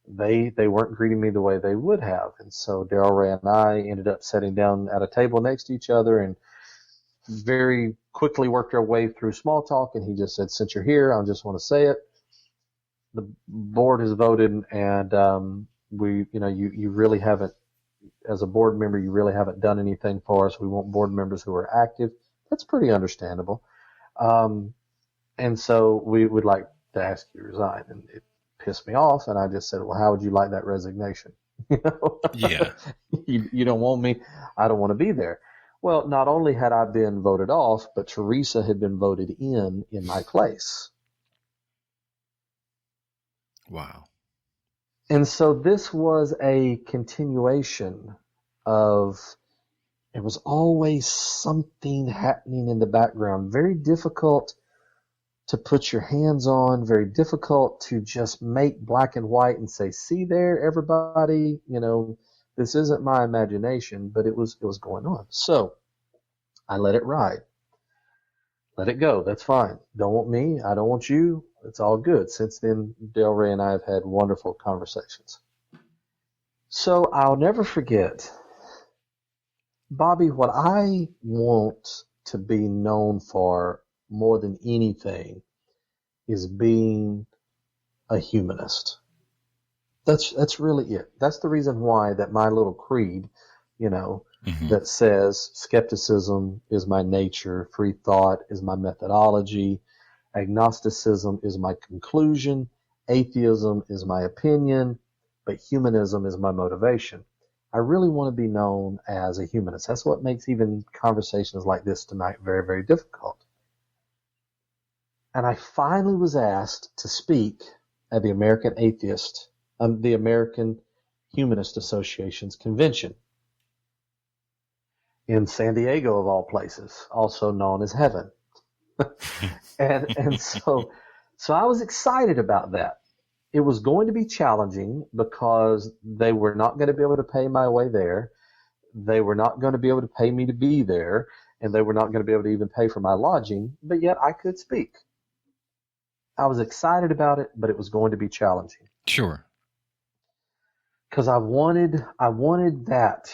They weren't greeting me the way they would have. And so Darrell Ray and I ended up sitting down at a table next to each other and very quickly worked our way through small talk. And he just said, since you're here, I just want to say it. The board has voted, and you really haven't, as a board member, you really haven't done anything for us. We want board members who are active. That's pretty understandable. And so we would like to ask you to resign. And it pissed me off, and I just said, well, how would you like that resignation? Yeah. You don't want me. I don't want to be there. Well, not only had I been voted off, but Teresa had been voted in my place. Wow. And so this was a continuation of, it was always something happening in the background. Very difficult to put your hands on, very difficult to just make black and white and say, see there, everybody, this isn't my imagination, but it was going on. So I let it ride. Let it go. That's fine. Don't want me. I don't want you. It's all good. Since then, Del Ray and I have had wonderful conversations. So I'll never forget, Bobby, what I want to be known for more than anything is being a humanist. That's really it. That's the reason why that my little creed, that says skepticism is my nature, free thought is my methodology, agnosticism is my conclusion, atheism is my opinion, but humanism is my motivation. I really want to be known as a humanist. That's what makes even conversations like this tonight very, very difficult. And I finally was asked to speak at the American Humanist Association's convention in San Diego, of all places, also known as heaven. and so I was excited about that. It was going to be challenging because they were not going to be able to pay my way there. They were not going to be able to pay me to be there, and they were not going to be able to even pay for my lodging, but yet I could speak. I was excited about it, but it was going to be challenging. Sure. Because I wanted that.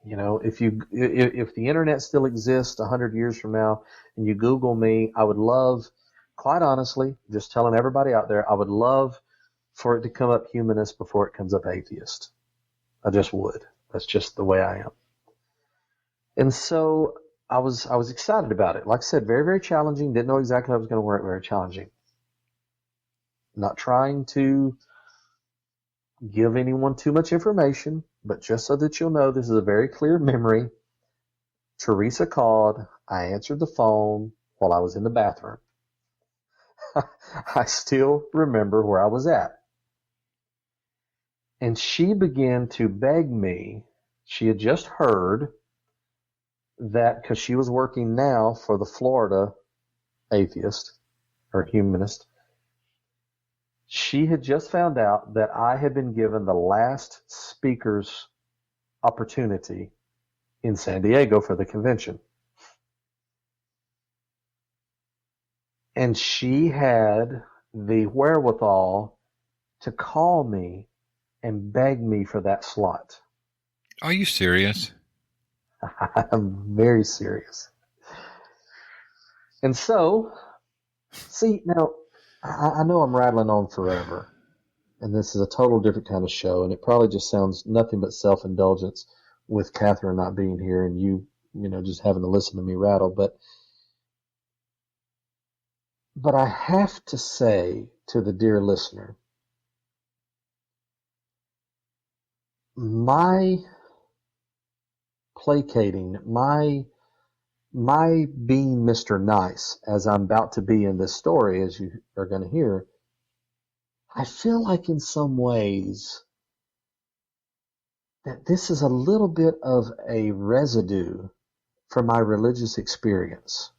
If the internet still exists 100 years from now and you Google me, I would love, quite honestly, just telling everybody out there, I would love for it to come up humanist before it comes up atheist. I just would. That's just the way I am. And so I was excited about it. Like I said, very, very challenging. Didn't know exactly how I was going to work. Very challenging. Not trying to give anyone too much information, but just so that you'll know, this is a very clear memory. Teresa called. I answered the phone while I was in the bathroom. I still remember where I was at. And she began to beg me. She had just heard that, because she was working now for the Florida Atheist or Humanist, she had just found out that I had been given the last speaker's opportunity in San Diego for the convention. And she had the wherewithal to call me and beg me for that slot. Are you serious? I'm very serious. And so, see, now, I know I'm rattling on forever, and this is a total different kind of show, and it probably just sounds nothing but self-indulgence with Catherine not being here and you just having to listen to me rattle. But I have to say to the dear listener, my placating, my being Mr. Nice, as I'm about to be in this story, as you are going to hear, I feel like in some ways that this is a little bit of a residue from my religious experience.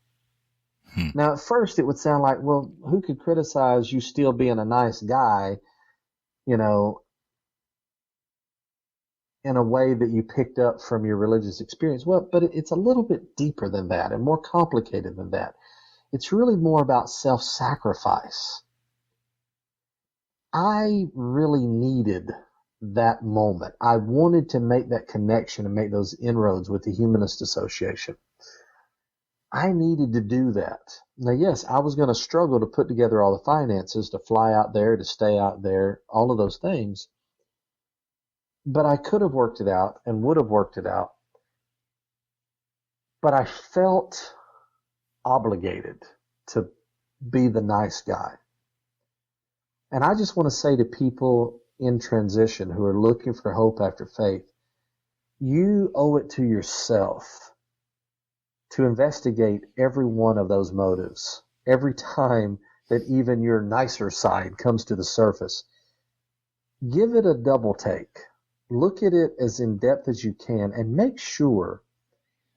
Now, at first it would sound like, well, who could criticize you still being a nice guy, in a way that you picked up from your religious experience? Well, but it's a little bit deeper than that and more complicated than that. It's really more about self-sacrifice. I really needed that moment. I wanted to make that connection and make those inroads with the Humanist Association. I needed to do that. Now, yes, I was going to struggle to put together all the finances to fly out there, to stay out there, all of those things. But I could have worked it out and would have worked it out. But I felt obligated to be the nice guy. And I just want to say to people in transition who are looking for hope after faith, you owe it to yourself to investigate every one of those motives. Every time that even your nicer side comes to the surface, give it a double take. Look at it as in depth as you can and make sure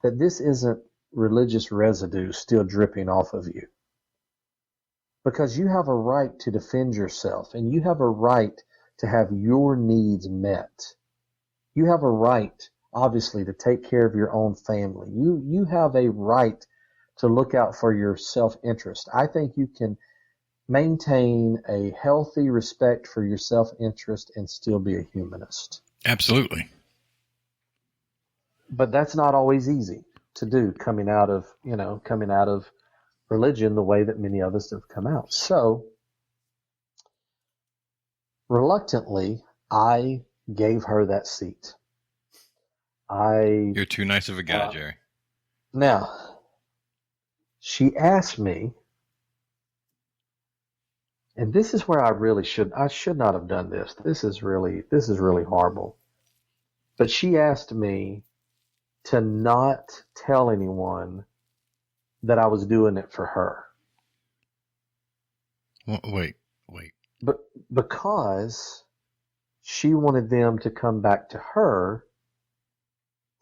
that this isn't religious residue still dripping off of you. Because you have a right to defend yourself, and you have a right to have your needs met. You have a right, obviously, to take care of your own family. You have a right to look out for your self-interest. I think you can maintain a healthy respect for your self-interest and still be a humanist. Absolutely. But that's not always easy to do coming out of religion the way that many of us have come out. So, reluctantly, I gave her that seat. You're too nice of a guy, Jerry. Now, she asked me, and this is where I should not have done this. This is really horrible. But she asked me to not tell anyone that I was doing it for her. Wait. But because she wanted them to come back to her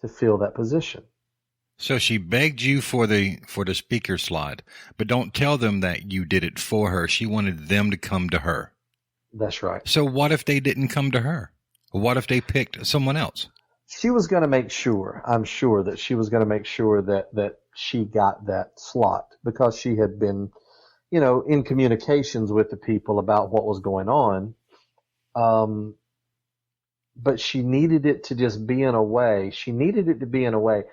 to fill that position. So she begged you for the speaker slot, but don't tell them that you did it for her. She wanted them to come to her. That's right. So what if they didn't come to her? What if they picked someone else? She was going to make sure, I'm sure that she was going to make sure that she got that slot, because she had been, in communications with the people about what was going on. But she needed it to just be in a way. She needed it to be in a way.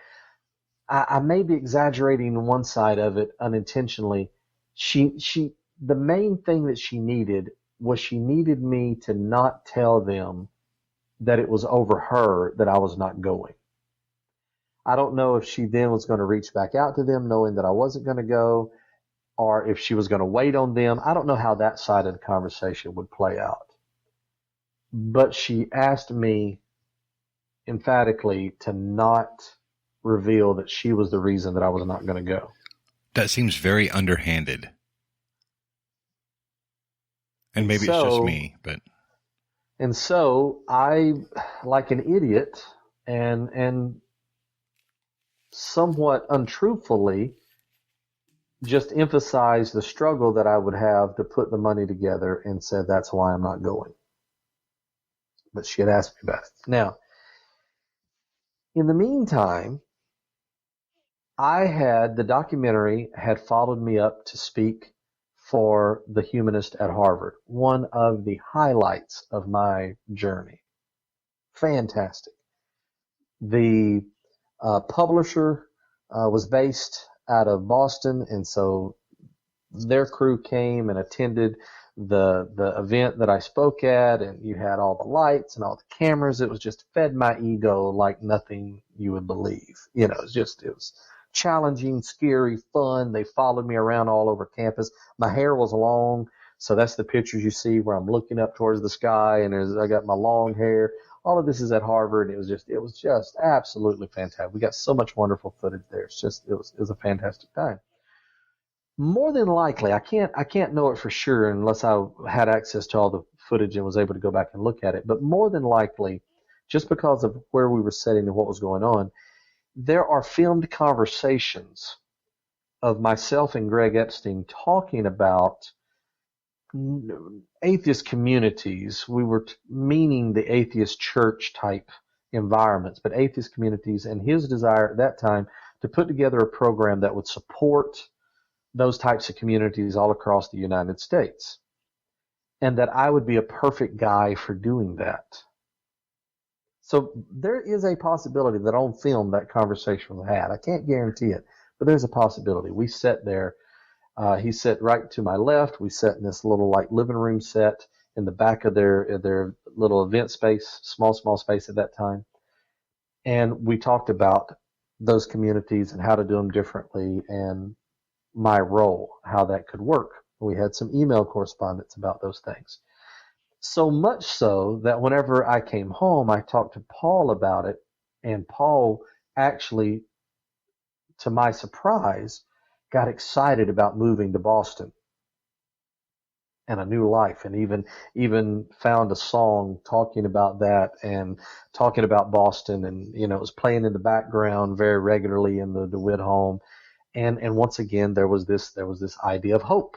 I may be exaggerating one side of it unintentionally. The main thing that she needed was she needed me to not tell them that it was over her that I was not going. I don't know if she then was going to reach back out to them knowing that I wasn't going to go, or if she was going to wait on them. I don't know how that side of the conversation would play out. But she asked me emphatically to not reveal that she was the reason that I was not going to go. That seems very underhanded. And maybe it's just me, but... And so I, like an idiot, and somewhat untruthfully, just emphasized the struggle that I would have to put the money together and said that's why I'm not going. But she had asked me about it. Now, in the meantime, the documentary had followed me up to speak for the humanist at Harvard, one of the highlights of my journey. Fantastic. The publisher was based out of Boston, and so their crew came and attended the event that I spoke at, and you had all the lights and all the cameras. It was just fed my ego like nothing you would believe. It was challenging, scary, fun. They followed me around all over campus. My hair was long, so that's the pictures you see where I'm looking up towards the sky, and I got my long hair. All of this is at Harvard. It was just absolutely fantastic. We got so much wonderful footage there. It was a fantastic time. More than likely, I can't know it for sure unless I had access to all the footage and was able to go back and look at it. But more than likely, just because of where we were sitting and what was going on, there are filmed conversations of myself and Greg Epstein talking about atheist communities. We were meaning the atheist church type environments, but atheist communities, and his desire at that time to put together a program that would support those types of communities all across the United States, and that I would be a perfect guy for doing that. So there is a possibility that on film that conversation was had. I can't guarantee it, but there's a possibility. We sat there. He sat right to my left. We sat in this little living room set in the back of their little event space, small space at that time. And we talked about those communities and how to do them differently and my role, how that could work. We had some email correspondence about those things. So much so that whenever I came home, I talked to Paul about it, and Paul actually, to my surprise, got excited about moving to Boston and a new life, and even found a song talking about that and talking about Boston, and it was playing in the background very regularly in the DeWitt home. And once again, there was this idea of hope.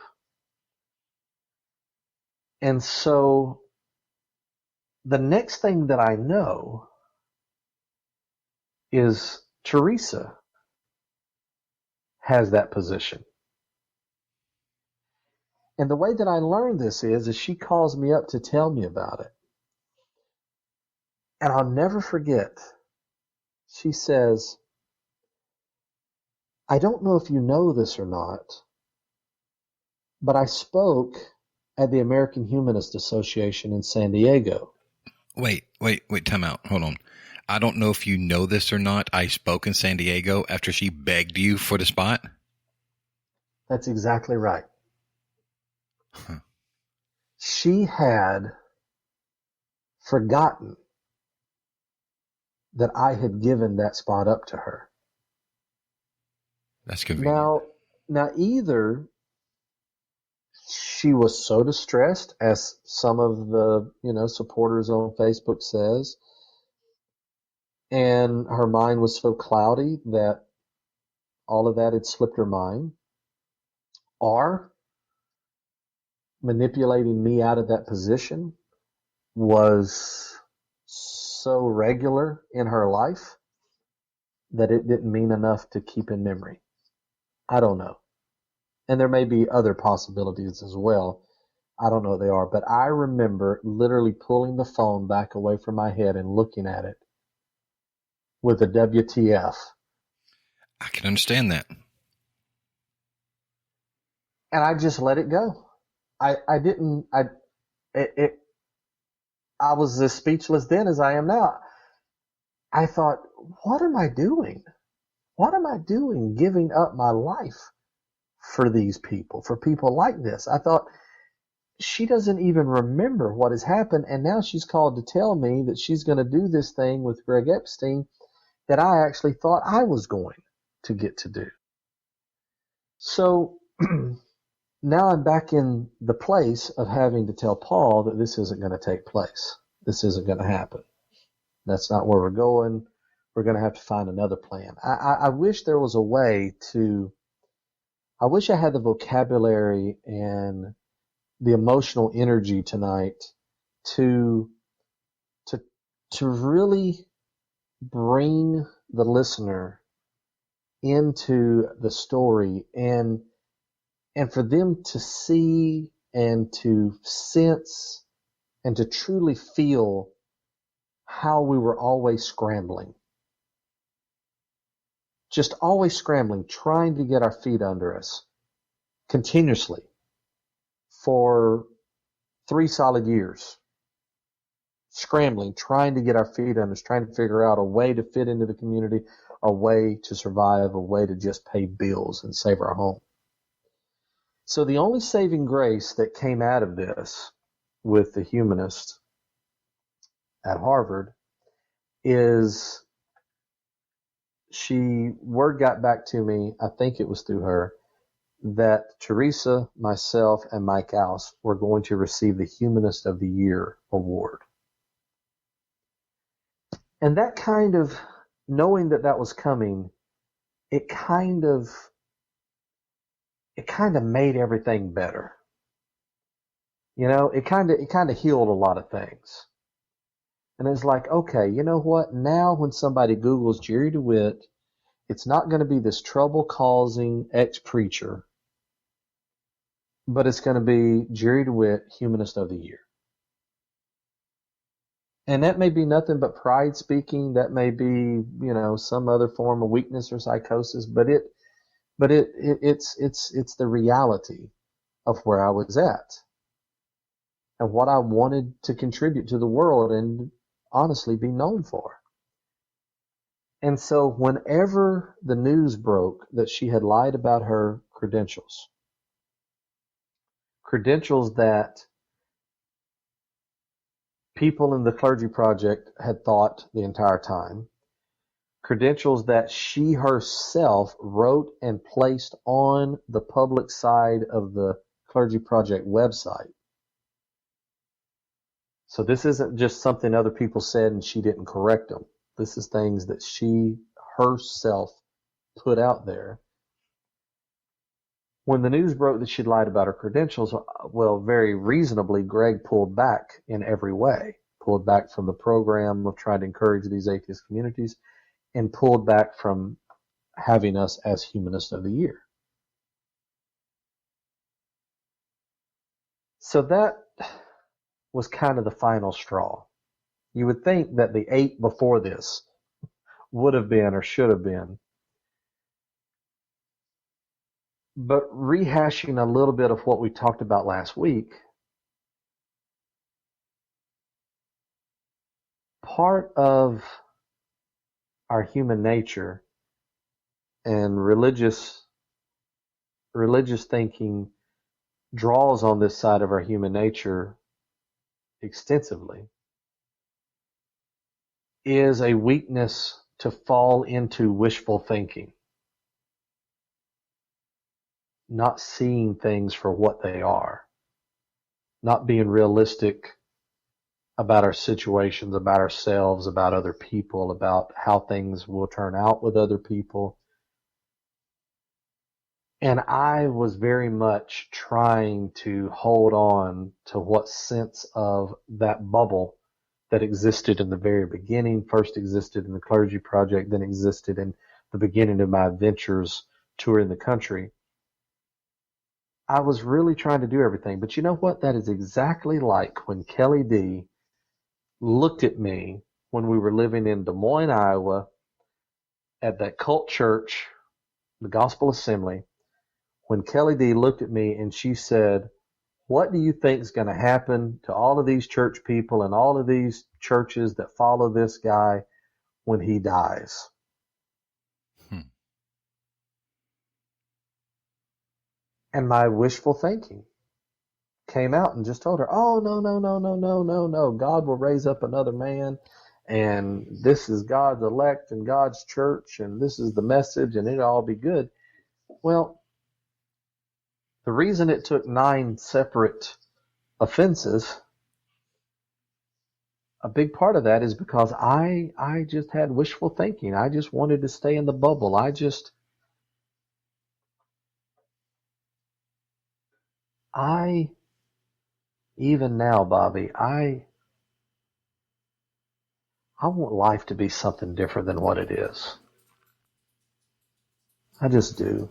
And so the next thing that I know is Teresa has that position. And the way that I learned this is she calls me up to tell me about it. And I'll never forget. She says, I don't know if you know this or not, but I spoke at the American Humanist Association in San Diego. Wait, time out. Hold on. I don't know if you know this or not. I spoke in San Diego after she begged you for the spot. That's exactly right. Huh. She had forgotten that I had given that spot up to her. That's convenient. Now either she was so distressed, as some of the, supporters on Facebook says, and her mind was so cloudy that all of that had slipped her mind, or manipulating me out of that position was so regular in her life that it didn't mean enough to keep in memory. I don't know. And there may be other possibilities as well. I don't know what they are, but I remember literally pulling the phone back away from my head and looking at it with a WTF. I can understand that. And I just let it go. I was as speechless then as I am now. I thought, what am I doing? What am I doing giving up my life for these people, for people like this? I thought, she doesn't even remember what has happened, and now she's called to tell me that she's going to do this thing with Greg Epstein that I actually thought I was going to get to do. So now I'm back in the place of having to tell Paul that this isn't going to take place. This isn't going to happen. That's not where we're going. We're going to have to find another plan. I wish there was a way to, I wish I had the vocabulary and the emotional energy tonight to really bring the listener into the story and for them to see and to sense and to truly feel how we were always scrambling. Just always scrambling, trying to get our feet under us continuously for 3 solid years. Scrambling, trying to get our feet under us, trying to figure out a way to fit into the community, a way to survive, a way to just pay bills and save our home. So the only saving grace that came out of this with the humanist at Harvard is word got back to me, I think it was through her, that Teresa, myself, and Mike Ouse were going to receive the Humanist of the Year award. And that kind of, knowing that was coming, it kind of made everything better. It kind of healed a lot of things. And it's like, okay, you know what? Now when somebody Googles Jerry DeWitt, it's not going to be this trouble-causing ex-preacher, but it's going to be Jerry DeWitt, Humanist of the Year. And that may be nothing but pride speaking. That may be, some other form of weakness or psychosis, but it's the reality of where I was at and what I wanted to contribute to the world and honestly be known for. And so whenever the news broke that she had lied about her credentials that people in the Clergy Project had thought the entire time, credentials that she herself wrote and placed on the public side of the Clergy Project website. So this isn't just something other people said and she didn't correct them. This is things that she herself put out there. When the news broke that she'd lied about her credentials, well, very reasonably, Greg pulled back in every way. Pulled back from the program of trying to encourage these atheist communities and pulled back from having us as Humanist of the Year. So that was kind of the final straw. You would think that the 8 before this would have been or should have been But rehashing a little bit of what we talked about last week, part of our human nature and religious thinking draws on this side of our human nature extensively, is a weakness to fall into wishful thinking, not seeing things for what they are, not being realistic about our situations, about ourselves, about other people, about how things will turn out with other people. And I was very much trying to hold on to what sense of that bubble that existed in the very beginning, first existed in the clergy project, then existed in the beginning of my adventures touring the country. I was really trying to do everything. But you know what? That is exactly like when Kelly D looked at me when we were living in Des Moines, Iowa, at that cult church, the Gospel Assembly, when Kelly D looked at me and she said, "What do you think is going to happen to all of these church people and all of these churches that follow this guy when he dies?" And my wishful thinking came out and just told her, "Oh, no, no, no, no, no, no, no. God will raise up another man, and this is God's elect and God's church, and this is the message, and it'll all be good." Well, the reason it took 9 separate offenses, a big part of that is because I just had wishful thinking. I just wanted to stay in the bubble. Even now, Bobby, I want life to be something different than what it is. I just do.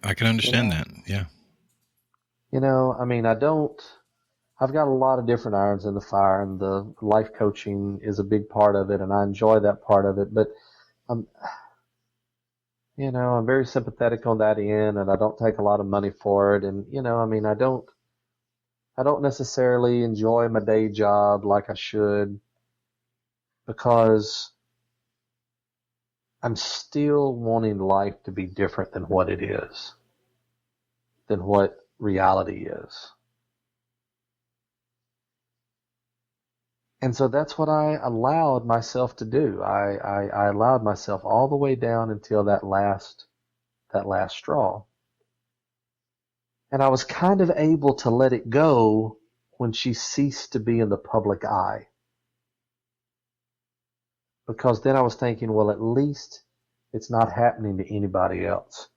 I can understand that. Yeah. I mean, I've got a lot of different irons in the fire, and the life coaching is a big part of it, and I enjoy that part of it, but I'm very sympathetic on that end, and I don't take a lot of money for it. And, I mean, I don't necessarily enjoy my day job like I should, because I'm still wanting life to be different than what it is, than what reality is. And so that's what I allowed myself to do. I allowed myself all the way down until that last straw. And I was kind of able to let it go when she ceased to be in the public eye. Because then I was thinking, well, at least it's not happening to anybody else.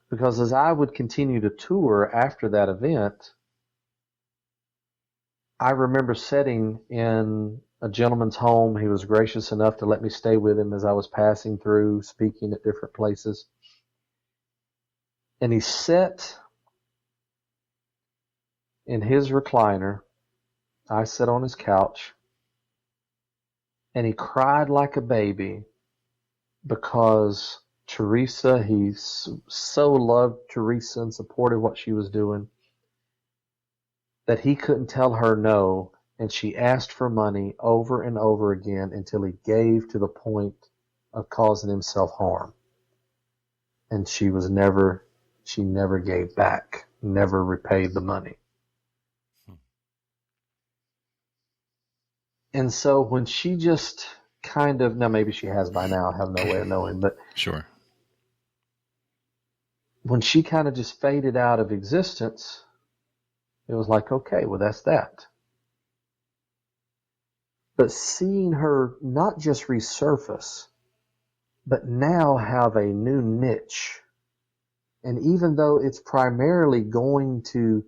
Because as I would continue to tour after that event, I remember sitting in a gentleman's home. He was gracious enough to let me stay with him as I was passing through, speaking at different places. And he sat in his recliner. I sat on his couch. And he cried like a baby because Teresa, he so loved Teresa and supported what she was doing, that he couldn't tell her no, and she asked for money over and over again until he gave, to the point of causing himself harm. And she never gave back, never repaid the money. And so when she just kind of, now maybe she has by now, I have no way of knowing, but sure, when she kind of just faded out of existence, it was like, okay, well, that's that. But seeing her not just resurface, but now have a new niche, and even though it's primarily going to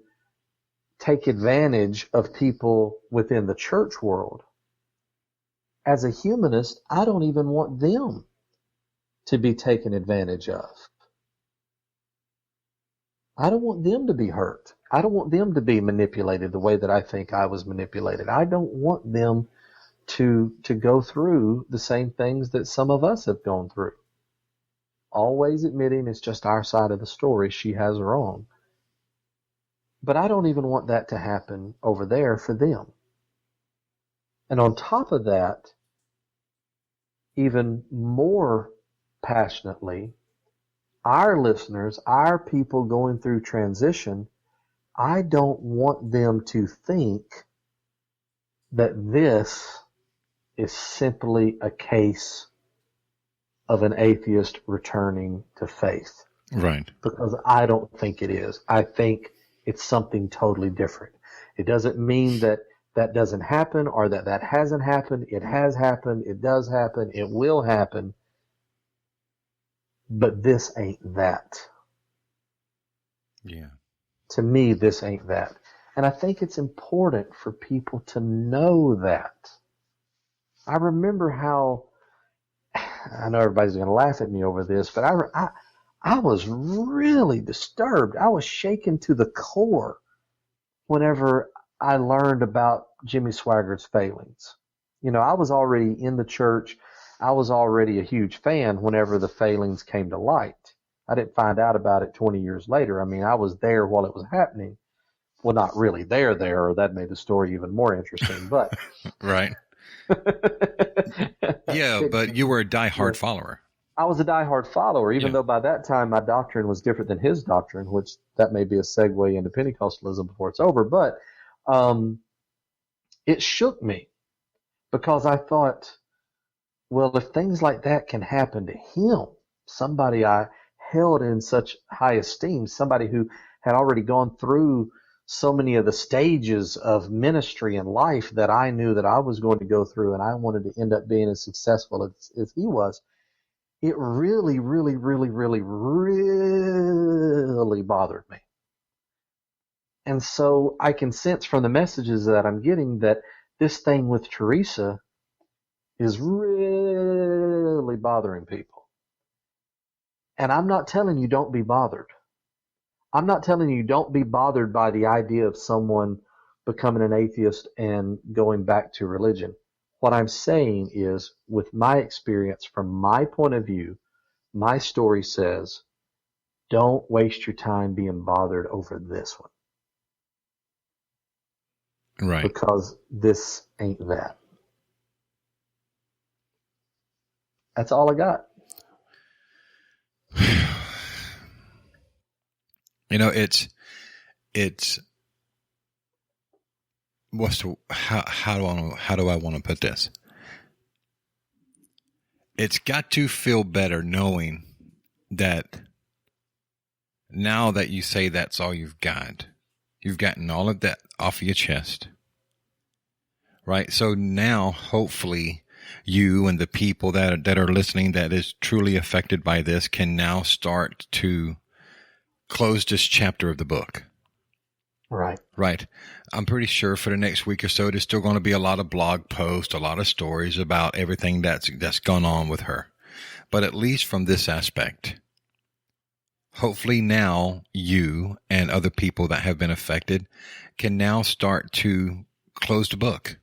take advantage of people within the church world, as a humanist, I don't even want them to be taken advantage of. I don't want them to be hurt. I don't want them to be manipulated the way that I think I was manipulated. I don't want them to go through the same things that some of us have gone through. always admitting it's just our side of the story. She has her own. But I don't even want that to happen over there for them. And on top of that, even more passionately, our listeners, our people going through transition, I don't want them to think that this is simply a case of an atheist returning to faith. Right. Because I don't think it is. I think it's something totally different. It doesn't mean that that doesn't happen or that that hasn't happened. It has happened. It does happen. It will happen. But this ain't that. Yeah. To me, this ain't that. And I think it's important for people to know that. I remember how, I know everybody's going to laugh at me over this, but I was really disturbed. I was shaken to the core whenever I learned about Jimmy Swaggart's failings. You know, I was already in the church. I was already a huge fan whenever the failings came to light. I didn't find out about it 20 years later. I mean, I was there while it was happening. Well, not really there, or that made the story even more interesting, but. Right. Yeah, but you were a diehard follower. I was a diehard follower, even though by that time my doctrine was different than his doctrine, which that may be a segue into Pentecostalism before it's over. But it shook me because I thought, well, if things like that can happen to him, somebody I held in such high esteem, somebody who had already gone through so many of the stages of ministry and life that I knew that I was going to go through, and I wanted to end up being as successful as he was. It really, really, really, really, really bothered me. And so I can sense from the messages that I'm getting that this thing with Teresa is really bothering people. And I'm not telling you don't be bothered. I'm not telling you don't be bothered by the idea of someone becoming an atheist and going back to religion. What I'm saying is, with my experience, from my point of view, my story says, don't waste your time being bothered over this one. Right. Because this ain't that. That's all I got. You know, it's how do I want to put this? It's got to feel better knowing that now that you say that's all you've gotten all of that off your chest, right? So now, hopefully, you and the people that are listening that is truly affected by this can now start to close this chapter of the book. Right. Right. I'm pretty sure for the next week or so, there's still going to be a lot of blog posts, a lot of stories about everything that's gone on with her. But at least from this aspect, hopefully now you and other people that have been affected can now start to close the book,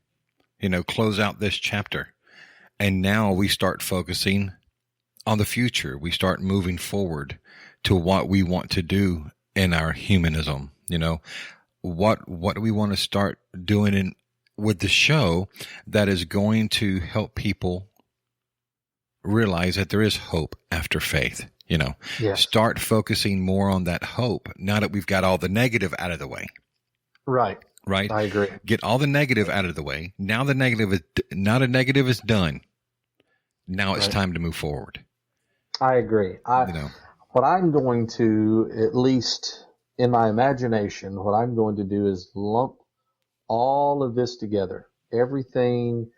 close out this chapter. And now we start focusing on the future. We start moving forward to what we want to do in our humanism. What do we want to start doing with the show that is going to help people realize that there is hope after faith? Yes. Start focusing more on that hope now that we've got all the negative out of the way. Right. Right. I agree. Get all the negative out of the way. Now the negative is done. Now it's time to move forward. I agree. What I'm going to, at least in my imagination, what I'm going to do is lump all of this together. Everything.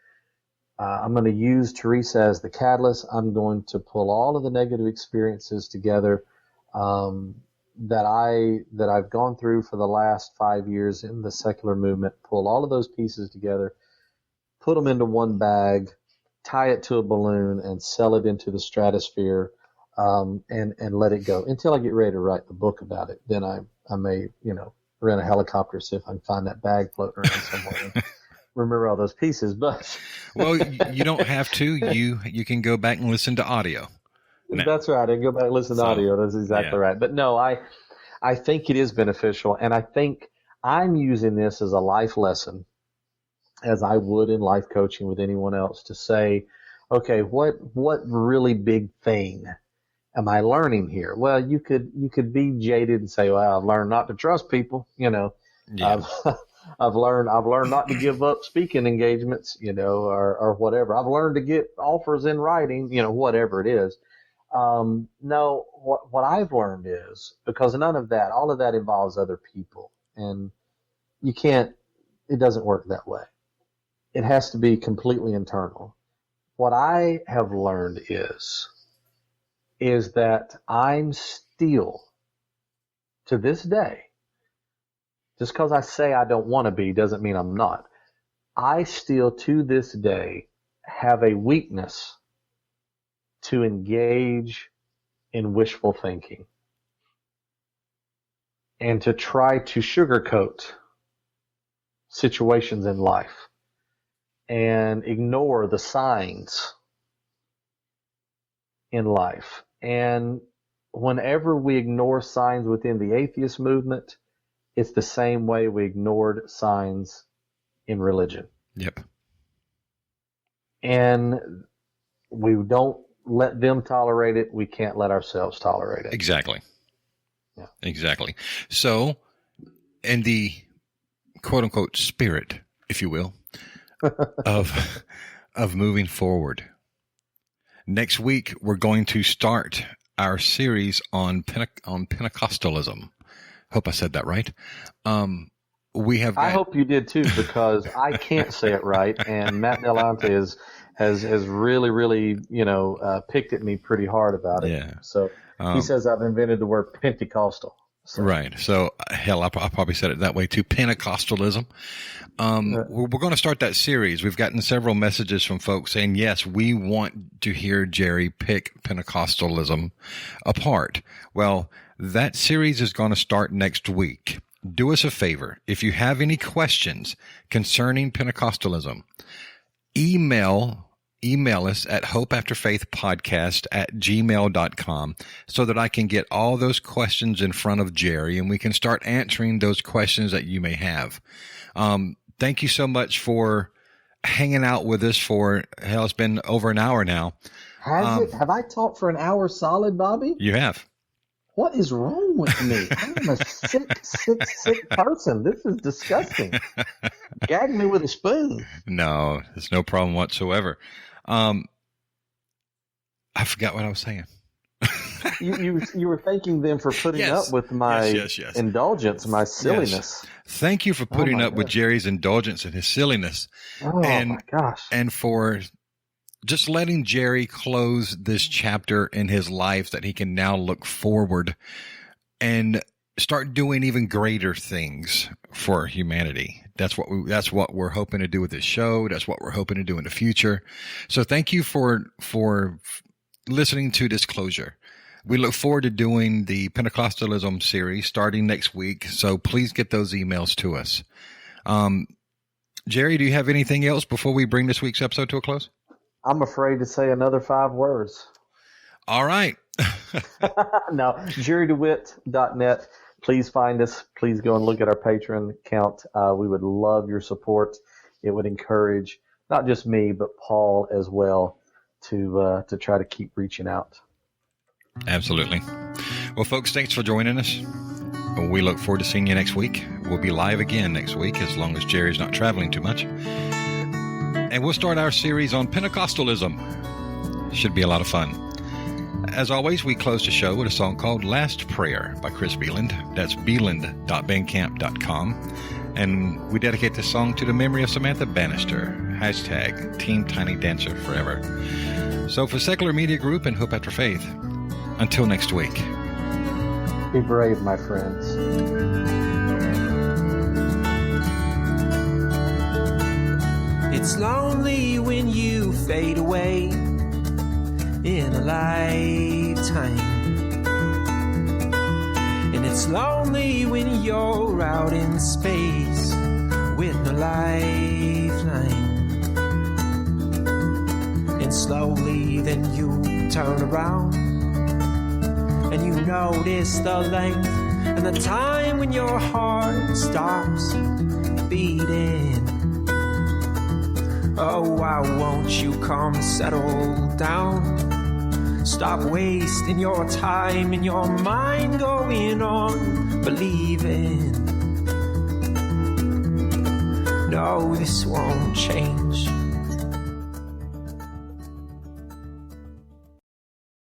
I'm going to use Teresa as the catalyst. I'm going to pull all of the negative experiences together that I've gone through for the last 5 years in the secular movement. Pull all of those pieces together, put them into one bag, tie it to a balloon, and sell it into the stratosphere, and let it go until I get ready to write the book about it. Then I may rent a helicopter, see if I can find that bag floating around somewhere. Remember all those pieces, but well, you don't have to. You can go back and listen to audio. No. That's right. And go back and listen to audio. That's exactly right. But no, I think it is beneficial. And I think I'm using this as a life lesson, as I would in life coaching with anyone else, to say, okay, what really big thing am I learning here? Well, you could be jaded and say, well, I've learned not to trust people, Yeah. I've learned not to give up speaking engagements, or whatever. I've learned to get offers in writing, whatever it is. No, what I've learned is, because none of that, all of that involves other people, and it doesn't work that way. It has to be completely internal. What I have learned is that I'm still, to this day, just because I say I don't want to be doesn't mean I'm not. I still, to this day, have a weakness to engage in wishful thinking and to try to sugarcoat situations in life and ignore the signs in life. And whenever we ignore signs within the atheist movement, it's the same way we ignored signs in religion. Yep. And we don't let them tolerate it. We can't let ourselves tolerate it. Exactly. Yeah. Exactly. So, in the quote unquote spirit, if you will, of moving forward, next week we're going to start our series on Pentecostalism. Hope I said that right. I hope you did too, because I can't say it right, and Matt Delante has really, really, picked at me pretty hard about it. Yeah. So he says I've invented the word Pentecostal. So. Right. So, hell, I probably said it that way too. Pentecostalism. We're going to start that series. We've gotten several messages from folks saying, yes, we want to hear Jerry pick Pentecostalism apart. Well, that series is going to start next week. Do us a favor. If you have any questions concerning Pentecostalism, email us at hopeafterfaithpodcast@gmail.com so that I can get all those questions in front of Jerry and we can start answering those questions that you may have. Thank you so much for hanging out with us for, it's been over an hour now. Have I talked for an hour solid, Bobby? You have. What is wrong with me? I'm a sick person. This is disgusting. Gag me with a spoon. No, there's no problem whatsoever. I forgot what I was saying. You were thanking them for putting up with my indulgence, my silliness. Yes. Thank you for putting up with Jerry's indulgence and his silliness. Oh, my gosh. And for just letting Jerry close this chapter in his life that he can now look forward and start doing even greater things for humanity. That's what we're hoping to do with this show. That's what we're hoping to do in the future. So thank you for listening to Disclosure. We look forward to doing the Pentecostalism series starting next week. So please get those emails to us. Jerry, do you have anything else before we bring this week's episode to a close? I'm afraid to say another 5 words. All right. No, jerrydewitt.net. Please find us. Please go and look at our Patreon account. We would love your support. It would encourage not just me, but Paul as well to try to keep reaching out. Absolutely. Well, folks, thanks for joining us. We look forward to seeing you next week. We'll be live again next week as long as Jerry's not traveling too much. And we'll start our series on Pentecostalism. Should be a lot of fun. As always, we close the show with a song called Last Prayer by Chris Beeland. That's beeland.bandcamp.com. And we dedicate this song to the memory of Samantha Bannister. # Team Tiny Dancer Forever. So for Secular Media Group and Hope After Faith, until next week. Be brave, my friends. It's lonely when you fade away in a lifetime, and it's lonely when you're out in space with no lifeline, and slowly then you turn around and you notice the length and the time when your heart stops beating. Oh, why won't you come settle down? Stop wasting your time and your mind going on believing. No, this won't change.